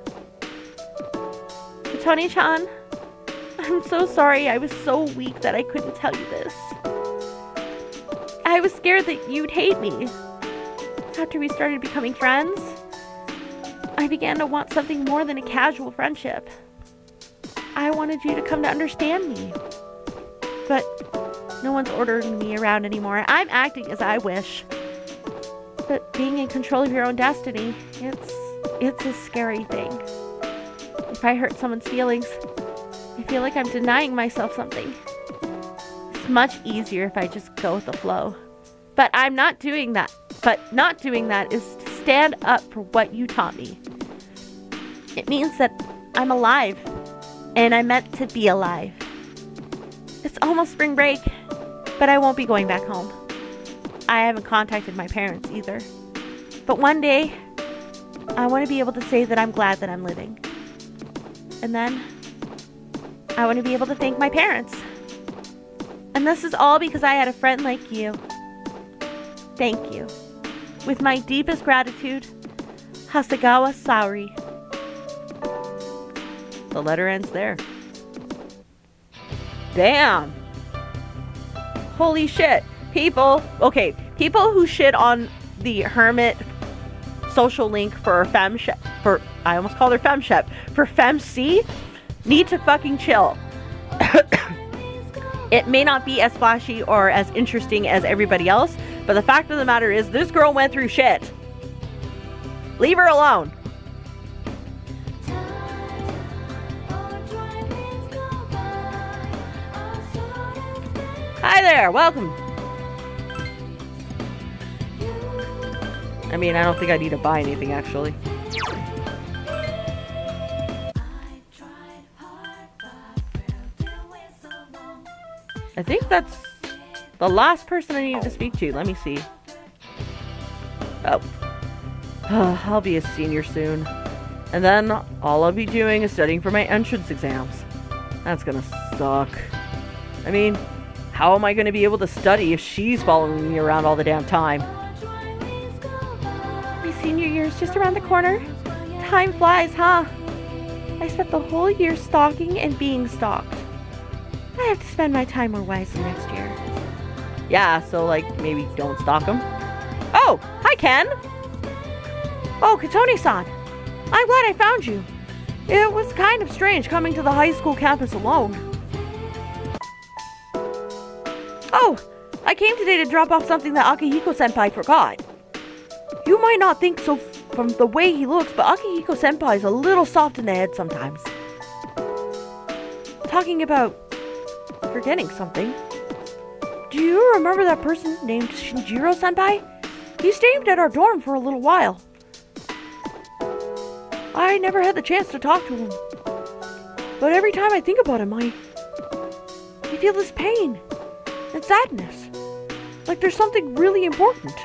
But Tony-chan, I'm so sorry I was so weak that I couldn't tell you this. I was scared that you'd hate me. After we started becoming friends, I began to want something more than a casual friendship. I wanted you to come to understand me. But no one's ordering me around anymore. I'm acting as I wish. But being in control of your own destiny, it's a scary thing. If I hurt someone's feelings, I feel like I'm denying myself something. It's much easier if I just go with the flow. But I'm not doing that. But not doing that is to stand up for what you taught me. It means that I'm alive, and I'm meant to be alive. It's almost spring break, but I won't be going back home. I haven't contacted my parents either. But one day, I want to be able to say that I'm glad that I'm living. And then, I want to be able to thank my parents. And this is all because I had a friend like you. Thank you. With my deepest gratitude, Hasegawa Saori. The letter ends there. Damn. Holy shit. People who shit on the hermit social link for I almost called her femshep, for femc, need to fucking chill. It may not be as flashy or as interesting as everybody else, but the fact of the matter is this girl went through shit. Leave her alone. Hi there, welcome. I mean, I don't think I need to buy anything, actually. I think that's the last person I needed to speak to. Let me see. Oh. I'll be a senior soon. And then all I'll be doing is studying for my entrance exams. That's gonna suck. I mean, how am I gonna be able to study if she's following me around all the damn time? My senior year is just around the corner. Time flies, huh? I spent the whole year stalking and being stalked. I have to spend my time more wisely next year. Yeah, so like maybe don't stalk him. Oh, hi Ken! Oh, Katone-san! I'm glad I found you. It was kind of strange coming to the high school campus alone. Oh, I came today to drop off something that Akihiko-senpai forgot. You might not think so from the way he looks, but Akihiko-senpai is a little soft in the head sometimes. Talking about forgetting something. Do you remember that person named Shinjiro-senpai? He stayed at our dorm for a little while. I never had the chance to talk to him. But every time I think about him, I feel this pain and sadness. Like there's something really important.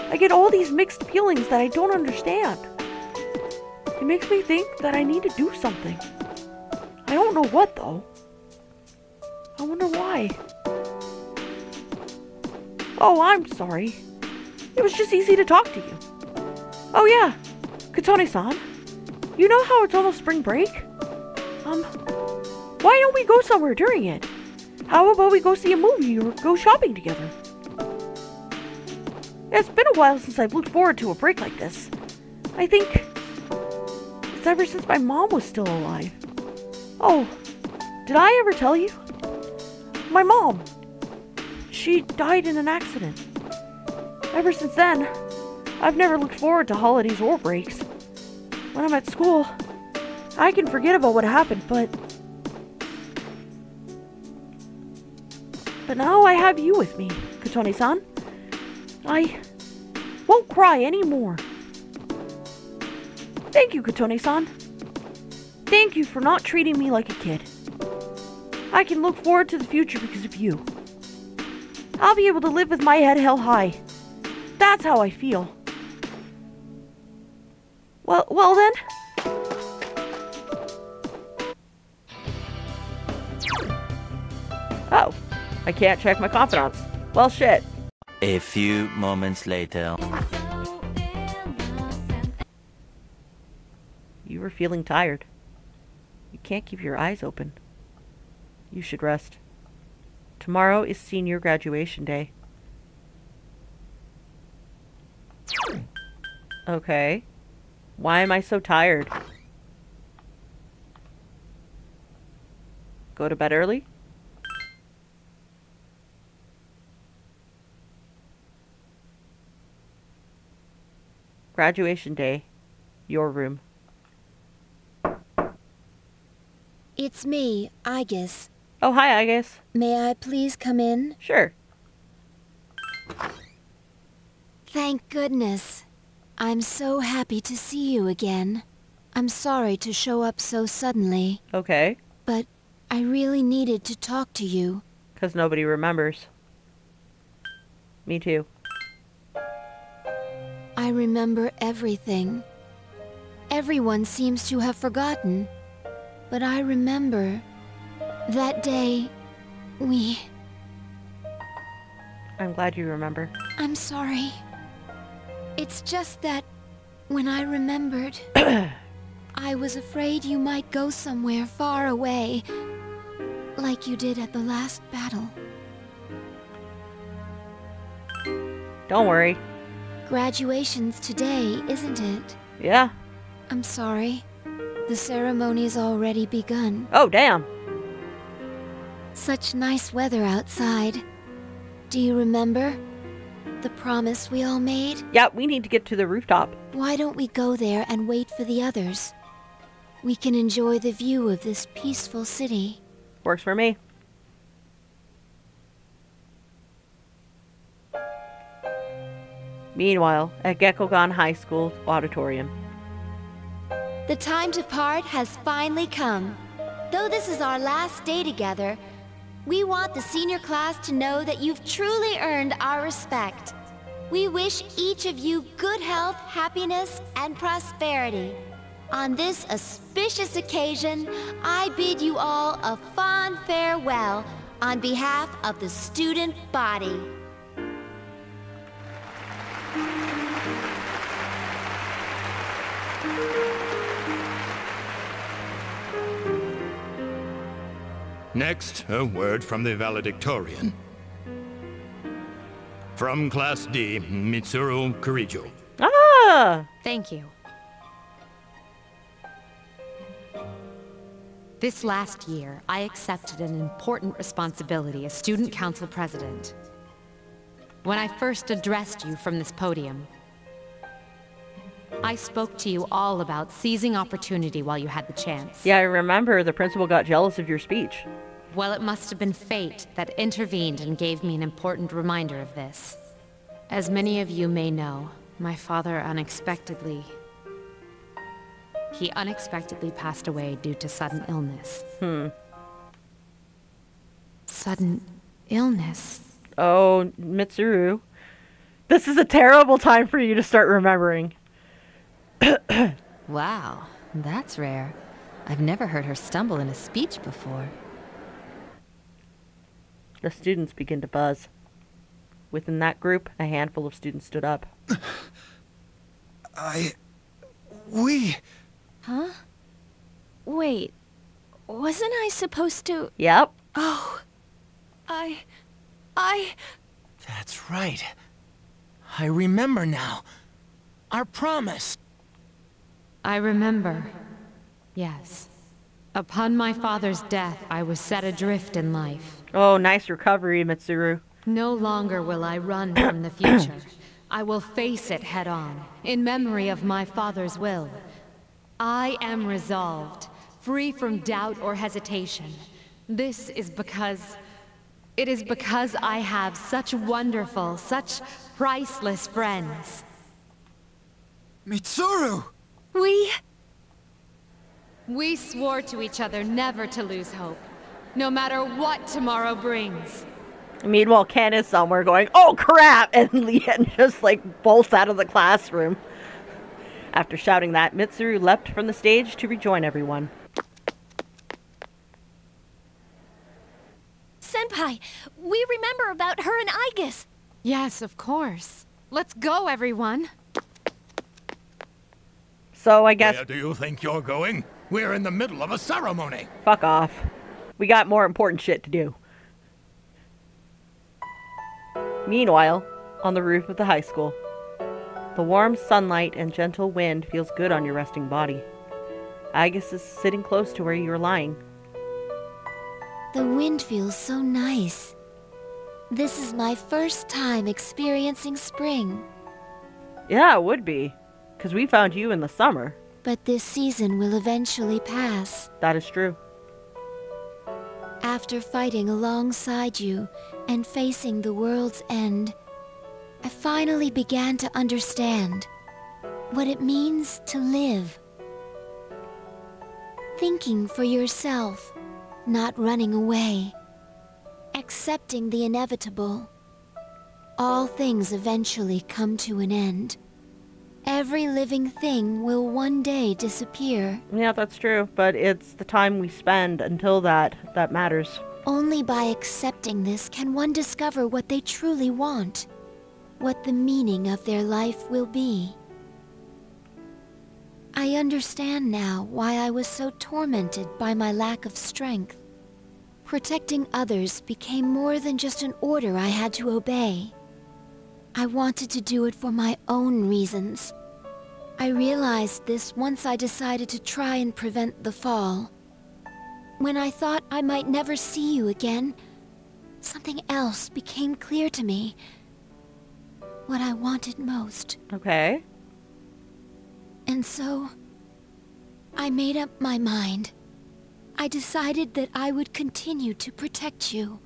I get all these mixed feelings that I don't understand. It makes me think that I need to do something. I don't know what though. I wonder why. Oh, I'm sorry. It was just easy to talk to you. Oh yeah, Katone-san. You know how it's almost spring break? Why don't we go somewhere during it? How about we go see a movie or go shopping together? It's been a while since I've looked forward to a break like this. I think it's ever since my mom was still alive. Oh, did I ever tell you? My mom. She died in an accident. Ever since then, I've never looked forward to holidays or breaks. When I'm at school, I can forget about what happened, but now I have you with me, Kotone-san. I won't cry anymore. Thank you, Kotone-san. Thank you for not treating me like a kid. I can look forward to the future because of you. I'll be able to live with my head held high. That's how I feel. Well then. Oh, I can't check my confidants. Well, shit. A few moments later. You were feeling tired. You can't keep your eyes open. You should rest. Tomorrow is senior graduation day. Okay. Why am I so tired? Go to bed early? Graduation day. Your room. It's me, Aigis. Oh, hi, Aigis. May I please come in? Sure. Thank goodness. I'm so happy to see you again. I'm sorry to show up so suddenly. Okay. But I really needed to talk to you. 'Cause nobody remembers. Me too. I remember everything. Everyone seems to have forgotten. But I remember that day I'm glad you remember. I'm sorry. It's just that when I remembered, I was afraid you might go somewhere far away, like you did at the last battle. Don't worry. Graduation's today, isn't it? Yeah. I'm sorry. The ceremony's already begun. Oh, damn. Such nice weather outside. Do you remember? The promise we all made? Yeah, we need to get to the rooftop. Why don't we go there and wait for the others? We can enjoy the view of this peaceful city. Works for me. Meanwhile, at Gekkogan High School auditorium. The time to part has finally come. Though this is our last day together, we want the senior class to know that you've truly earned our respect. We wish each of you good health, happiness, and prosperity. On this auspicious occasion, I bid you all a fond farewell on behalf of the student body. Next, a word from the valedictorian. From Class D, Mitsuru Kurijo. Ah! Thank you. This last year, I accepted an important responsibility as Student Council President. When I first addressed you from this podium, I spoke to you all about seizing opportunity while you had the chance. Yeah, I remember the principal got jealous of your speech. Well, it must have been fate that intervened and gave me an important reminder of this. As many of you may know, my father unexpectedly passed away due to sudden illness. Sudden illness? Oh, Mitsuru. This is a terrible time for you to start remembering. Wow, that's rare. I've never heard her stumble in a speech before. The students begin to buzz. Within that group, a handful of students stood up. Huh? Wait, wasn't I supposed to... Yep. Oh, That's right. I remember now. Our promise. I remember. Yes. Upon my father's death, I was set adrift in life. Oh, nice recovery, Mitsuru. No longer will I run from the future, I will face it head on, in memory of my father's will. I am resolved, free from doubt or hesitation. This is because... It is because I have such wonderful, such priceless friends. Mitsuru! We swore to each other never to lose hope, no matter what tomorrow brings. Meanwhile, Ken is somewhere going, "Oh crap!" and Leanne just like bolts out of the classroom. After shouting that, Mitsuru leapt from the stage to rejoin everyone. Senpai, we remember about her and Aigis. Yes, of course. Let's go, everyone. So I guess... Where do you think you're going? We're in the middle of a ceremony. Fuck off. We got more important shit to do. Meanwhile, on the roof of the high school, the warm sunlight and gentle wind feels good on your resting body. Aigis is sitting close to where you are lying. The wind feels so nice. This is my first time experiencing spring. Yeah, it would be. Because we found you in the summer. But this season will eventually pass. That is true. After fighting alongside you and facing the world's end, I finally began to understand what it means to live. Thinking for yourself, not running away. Accepting the inevitable. All things eventually come to an end. Every living thing will one day disappear. Yeah, that's true, but it's the time we spend until that matters. Only by accepting this can one discover what they truly want, what the meaning of their life will be. I understand now why I was so tormented by my lack of strength. Protecting others became more than just an order I had to obey. I wanted to do it for my own reasons. I realized this once I decided to try and prevent the fall. When I thought I might never see you again, something else became clear to me. What I wanted most. Okay. And so, I made up my mind. I decided that I would continue to protect you.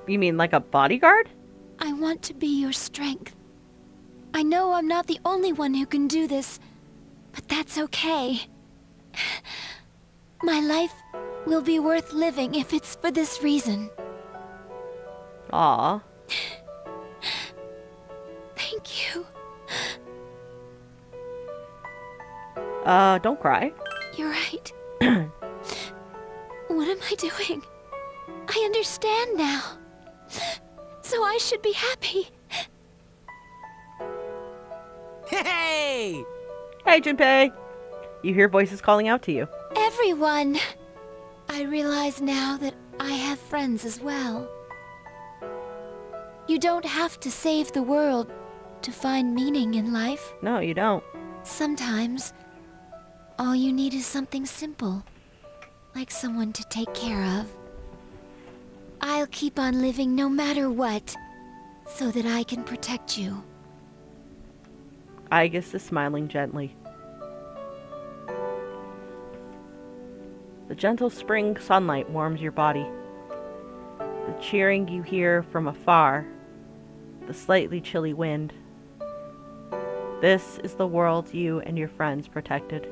You mean like a bodyguard? I want to be your strength. I know I'm not the only one who can do this, but that's okay. My life will be worth living if it's for this reason. Aw. Thank you. Don't cry. You're right. What am I doing? I understand now. So I should be happy. Hey! Hey, Junpei! You hear voices calling out to you. Everyone! I realize now that I have friends as well. You don't have to save the world to find meaning in life. No, you don't. Sometimes, all you need is something simple, like someone to take care of. I'll keep on living no matter what, so that I can protect you. Aigis is smiling gently. The gentle spring sunlight warms your body. The cheering you hear from afar, the slightly chilly wind. This is the world you and your friends protected.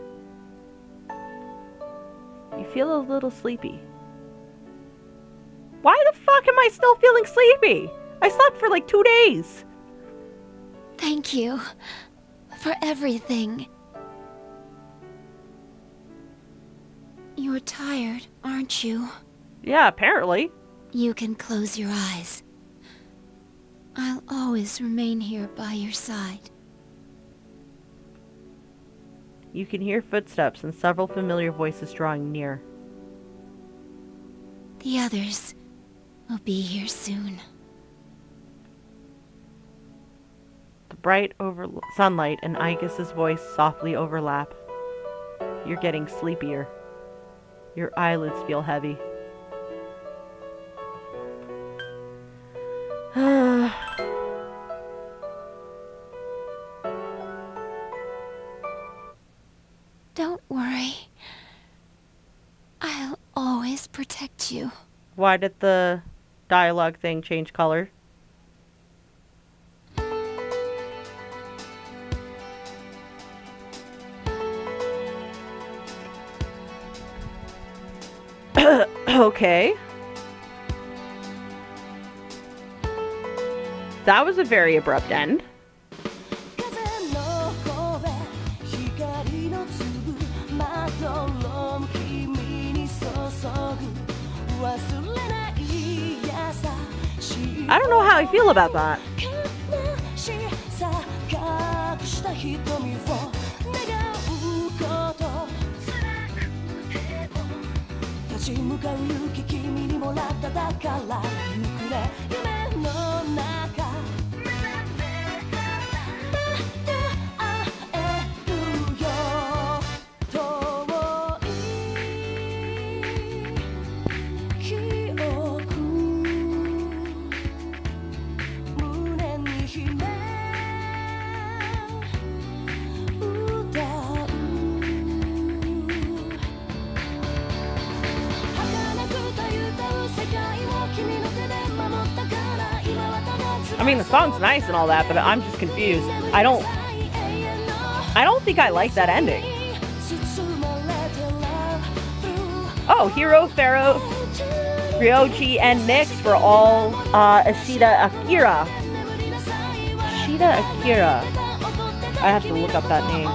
You feel a little sleepy. Why the fuck am I still feeling sleepy? I slept for like 2 days. Thank you for everything. You're tired, aren't you? Yeah, apparently. You can close your eyes. I'll always remain here by your side. You can hear footsteps and several familiar voices drawing near. The others will be here soon. The bright sunlight and Aigis' voice softly overlap. You're getting sleepier. Your eyelids feel heavy. Don't worry. I'll always protect you. Why did the dialogue thing change color? Okay. That was a very abrupt end. I don't know how I feel about that. I mean, the song's nice and all that, but I'm just confused. I don't think I like that ending. Oh, Hiro, Pharaoh, Ryoji, and Nyx for all Ashida Akira. Ashida Akira. I have to look up that name.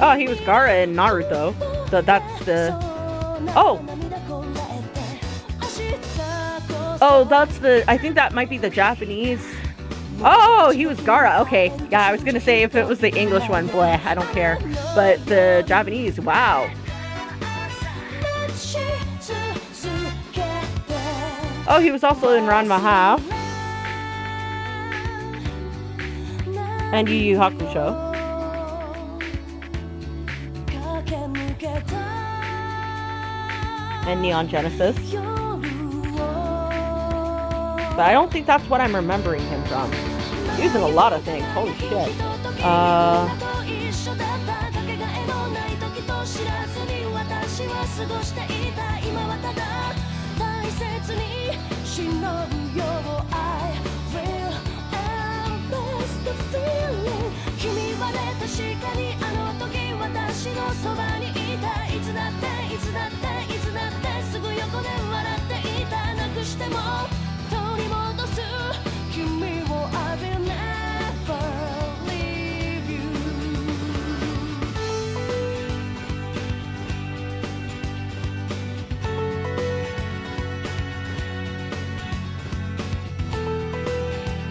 Oh, he was Gaara in Naruto. So that's the... Oh! Oh, that's the... I think that might be the Japanese... Oh, he was Gaara. Okay. Yeah, I was gonna say if it was the English one, bleh, I don't care. But the Japanese, wow. Oh, he was also in Ranma Half. And Yu Yu Hakusho. And Neon Genesis. But I don't think that's what I'm remembering him from. He was in a lot of things. Holy shit.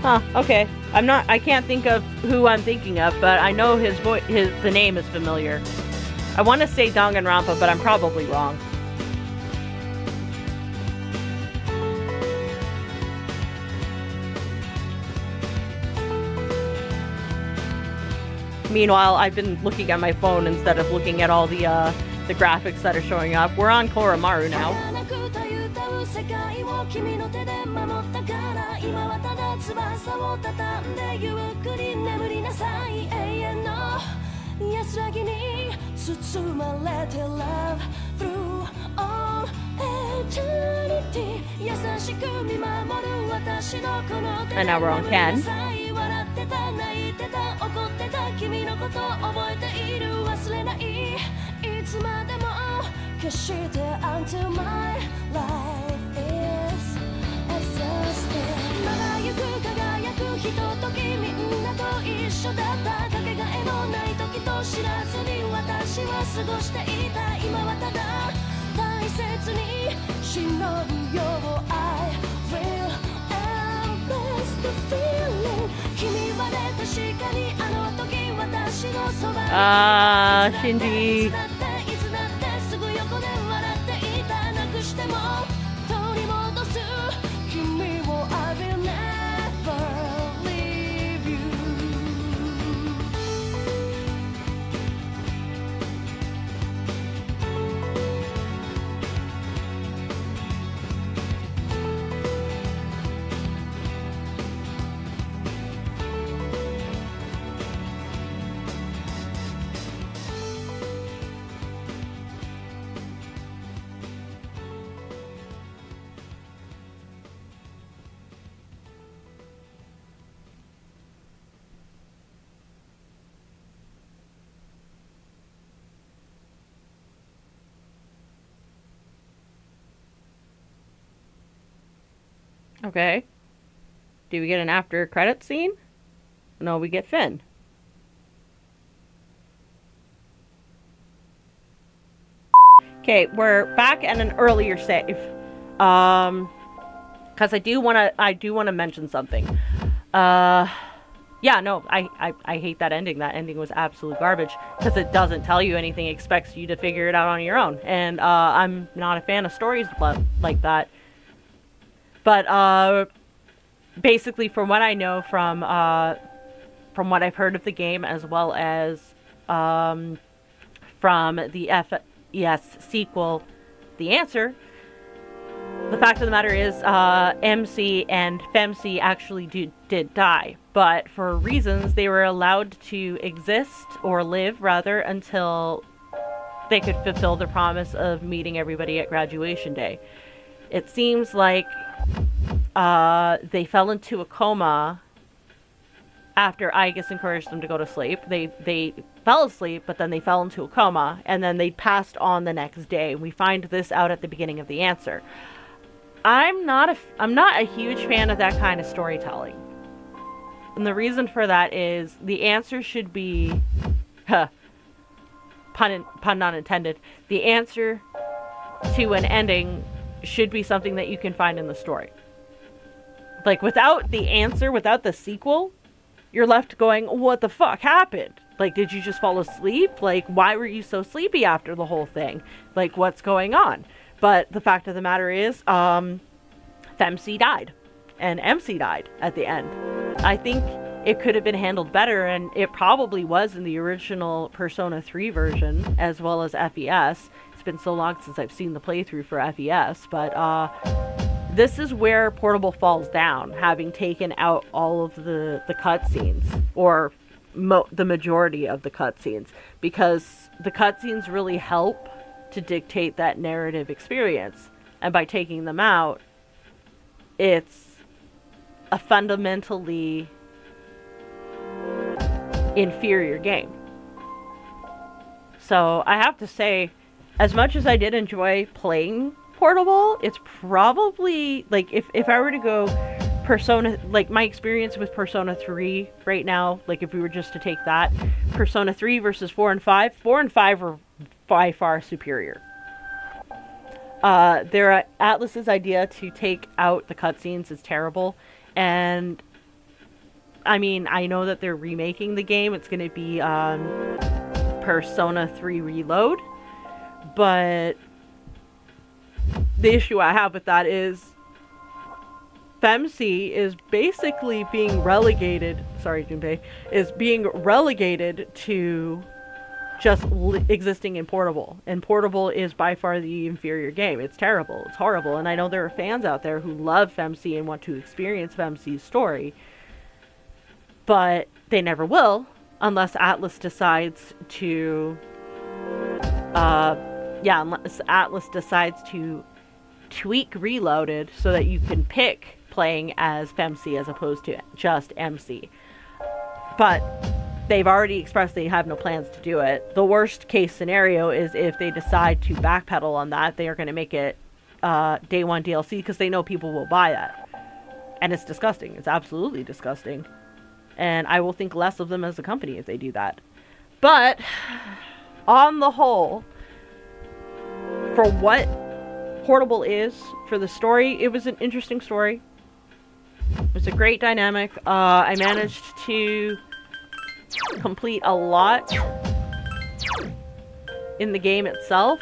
Huh, okay. I can't think of who I'm thinking of, but I know his voice, the name is familiar. I want to say Danganronpa, but I'm probably wrong. Meanwhile, I've been looking at my phone instead of looking at all the graphics that are showing up. We're on Koromaru now. And now we're on Ken. Shinji. Okay. Do we get an after credit scene? No, we get Finn. Okay, we're back at an earlier save. Cause I do wanna mention something. Yeah, no, I hate that ending. That ending was absolute garbage because it doesn't tell you anything, it expects you to figure it out on your own. And I'm not a fan of stories like that. But basically, from what I know from what I've heard of the game, as well as from the FES sequel, The Answer, the fact of the matter is MC and Femc actually did die. But for reasons, they were allowed to exist, or live rather, until they could fulfill the promise of meeting everybody at graduation day. It seems like they fell into a coma after Aigis encouraged them to go to sleep. They fell asleep, but then they fell into a coma, and then they passed on the next day. We find this out at the beginning of The Answer. I'm not a huge fan of that kind of storytelling. And the reason for that is the answer should be, pun not intended, the answer to an ending should be something that you can find in the story. Like, without the answer, without the sequel, you're left going, what the fuck happened? Like, did you just fall asleep? Like, why were you so sleepy after the whole thing? Like, what's going on? But the fact of the matter is, Femc died. And MC died at the end. I think it could have been handled better, and it probably was in the original Persona 3 version, as well as FES. It's been so long since I've seen the playthrough for FES, but this is where Portable falls down, having taken out all of the cutscenes, or the majority of the cutscenes, because the cutscenes really help to dictate that narrative experience, and by taking them out, it's a fundamentally inferior game. So I have to say, as much as I did enjoy playing Portable, it's probably, like, if I were to go Persona, like, my experience with Persona 3 right now, like, if we were just to take that, Persona 3 versus 4 and 5, 4 and 5 are by far superior. Atlus's idea to take out the cutscenes is terrible, and I mean, I know that they're remaking the game. It's going to be Persona 3 Reload, but the issue I have with that is Femc is basically being relegated, sorry Junpei, is being relegated to just existing in Portable, and Portable is by far the inferior game. It's terrible, it's horrible, and I know there are fans out there who love Femc and want to experience Femc's story, but they never will unless Atlus decides to unless Atlus decides to tweak Reloaded so that you can pick playing as Femc as opposed to just MC. But they've already expressed they have no plans to do it. The worst case scenario is if they decide to backpedal on that, they are going to make it day one DLC because they know people will buy that. And it's disgusting. It's absolutely disgusting. And I will think less of them as a company if they do that. But, on the whole, for what Portable is, for the story, it was an interesting story. It was a great dynamic. I managed to complete a lot in the game itself.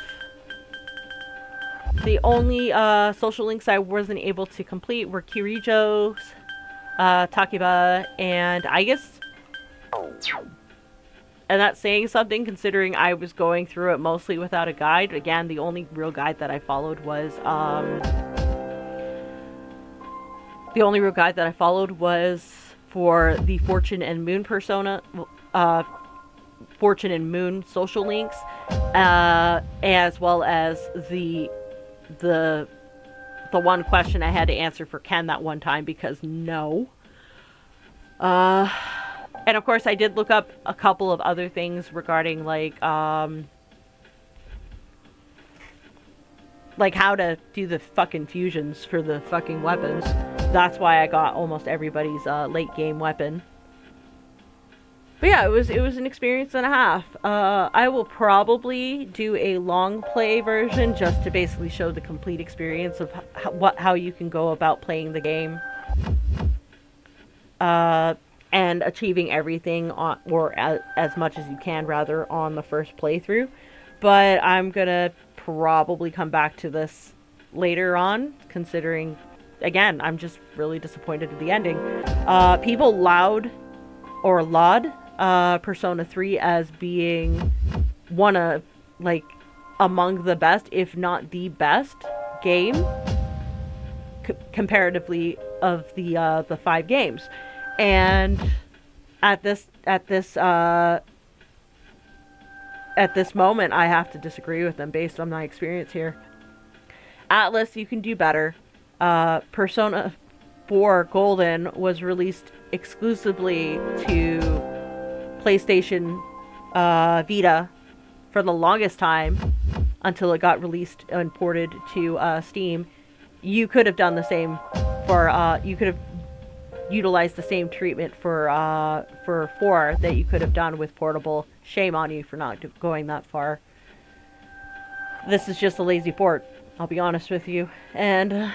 The only social links I wasn't able to complete were Kirijo's, Takiba, and I guess... And that's saying something, considering I was going through it mostly without a guide. Again, the only real guide that I followed was... the only real guide that I followed was for the Fortune and Moon persona... Fortune and Moon social links, as well as the one question I had to answer for Ken that one time, because no. And of course I did look up a couple of other things regarding like how to do the fucking fusions for the fucking weapons. That's why I got almost everybody's late game weapon. But yeah, it was an experience and a half. I will probably do a long play version just to basically show the complete experience of how you can go about playing the game. And achieving everything on, or as much as you can rather, on the first playthrough. But I'm gonna probably come back to this later on, considering, again, I'm just really disappointed at the ending. People laud Persona 3 as being one of, like, among the best, if not the best game comparatively of the 5 games. And at this moment, I have to disagree with them based on my experience here. Atlas, you can do better. Persona 4 Golden was released exclusively to PlayStation Vita for the longest time until it got released and ported to Steam. You could have done the same for you could have utilized the same treatment for 4 that you could have done with Portable. Shame on you for not going that far. This is just a lazy port, I'll be honest with you. And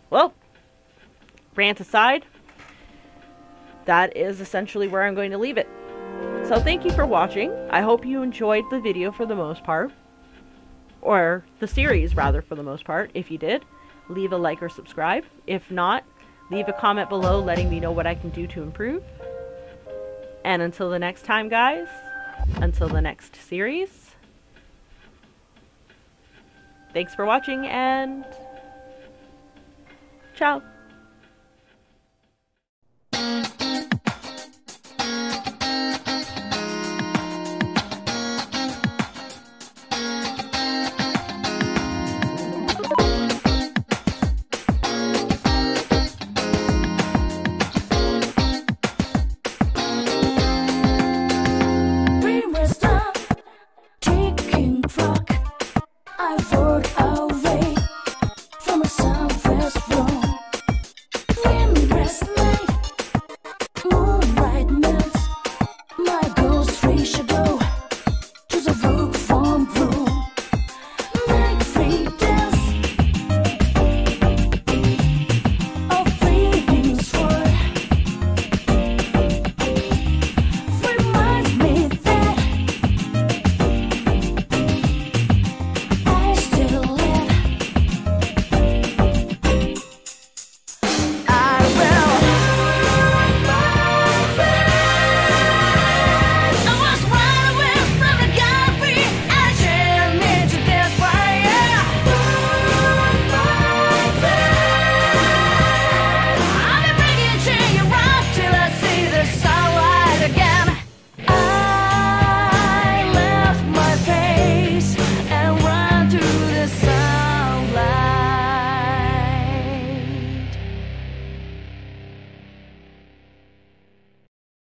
well, rant aside, that is essentially where I'm going to leave it. So thank you for watching. I hope you enjoyed the video for the most part. Or the series, rather, for the most part. If you did, leave a like or subscribe. If not, leave a comment below letting me know what I can do to improve. And until the next time, guys, until the next series, thanks for watching, and ciao. I forgot.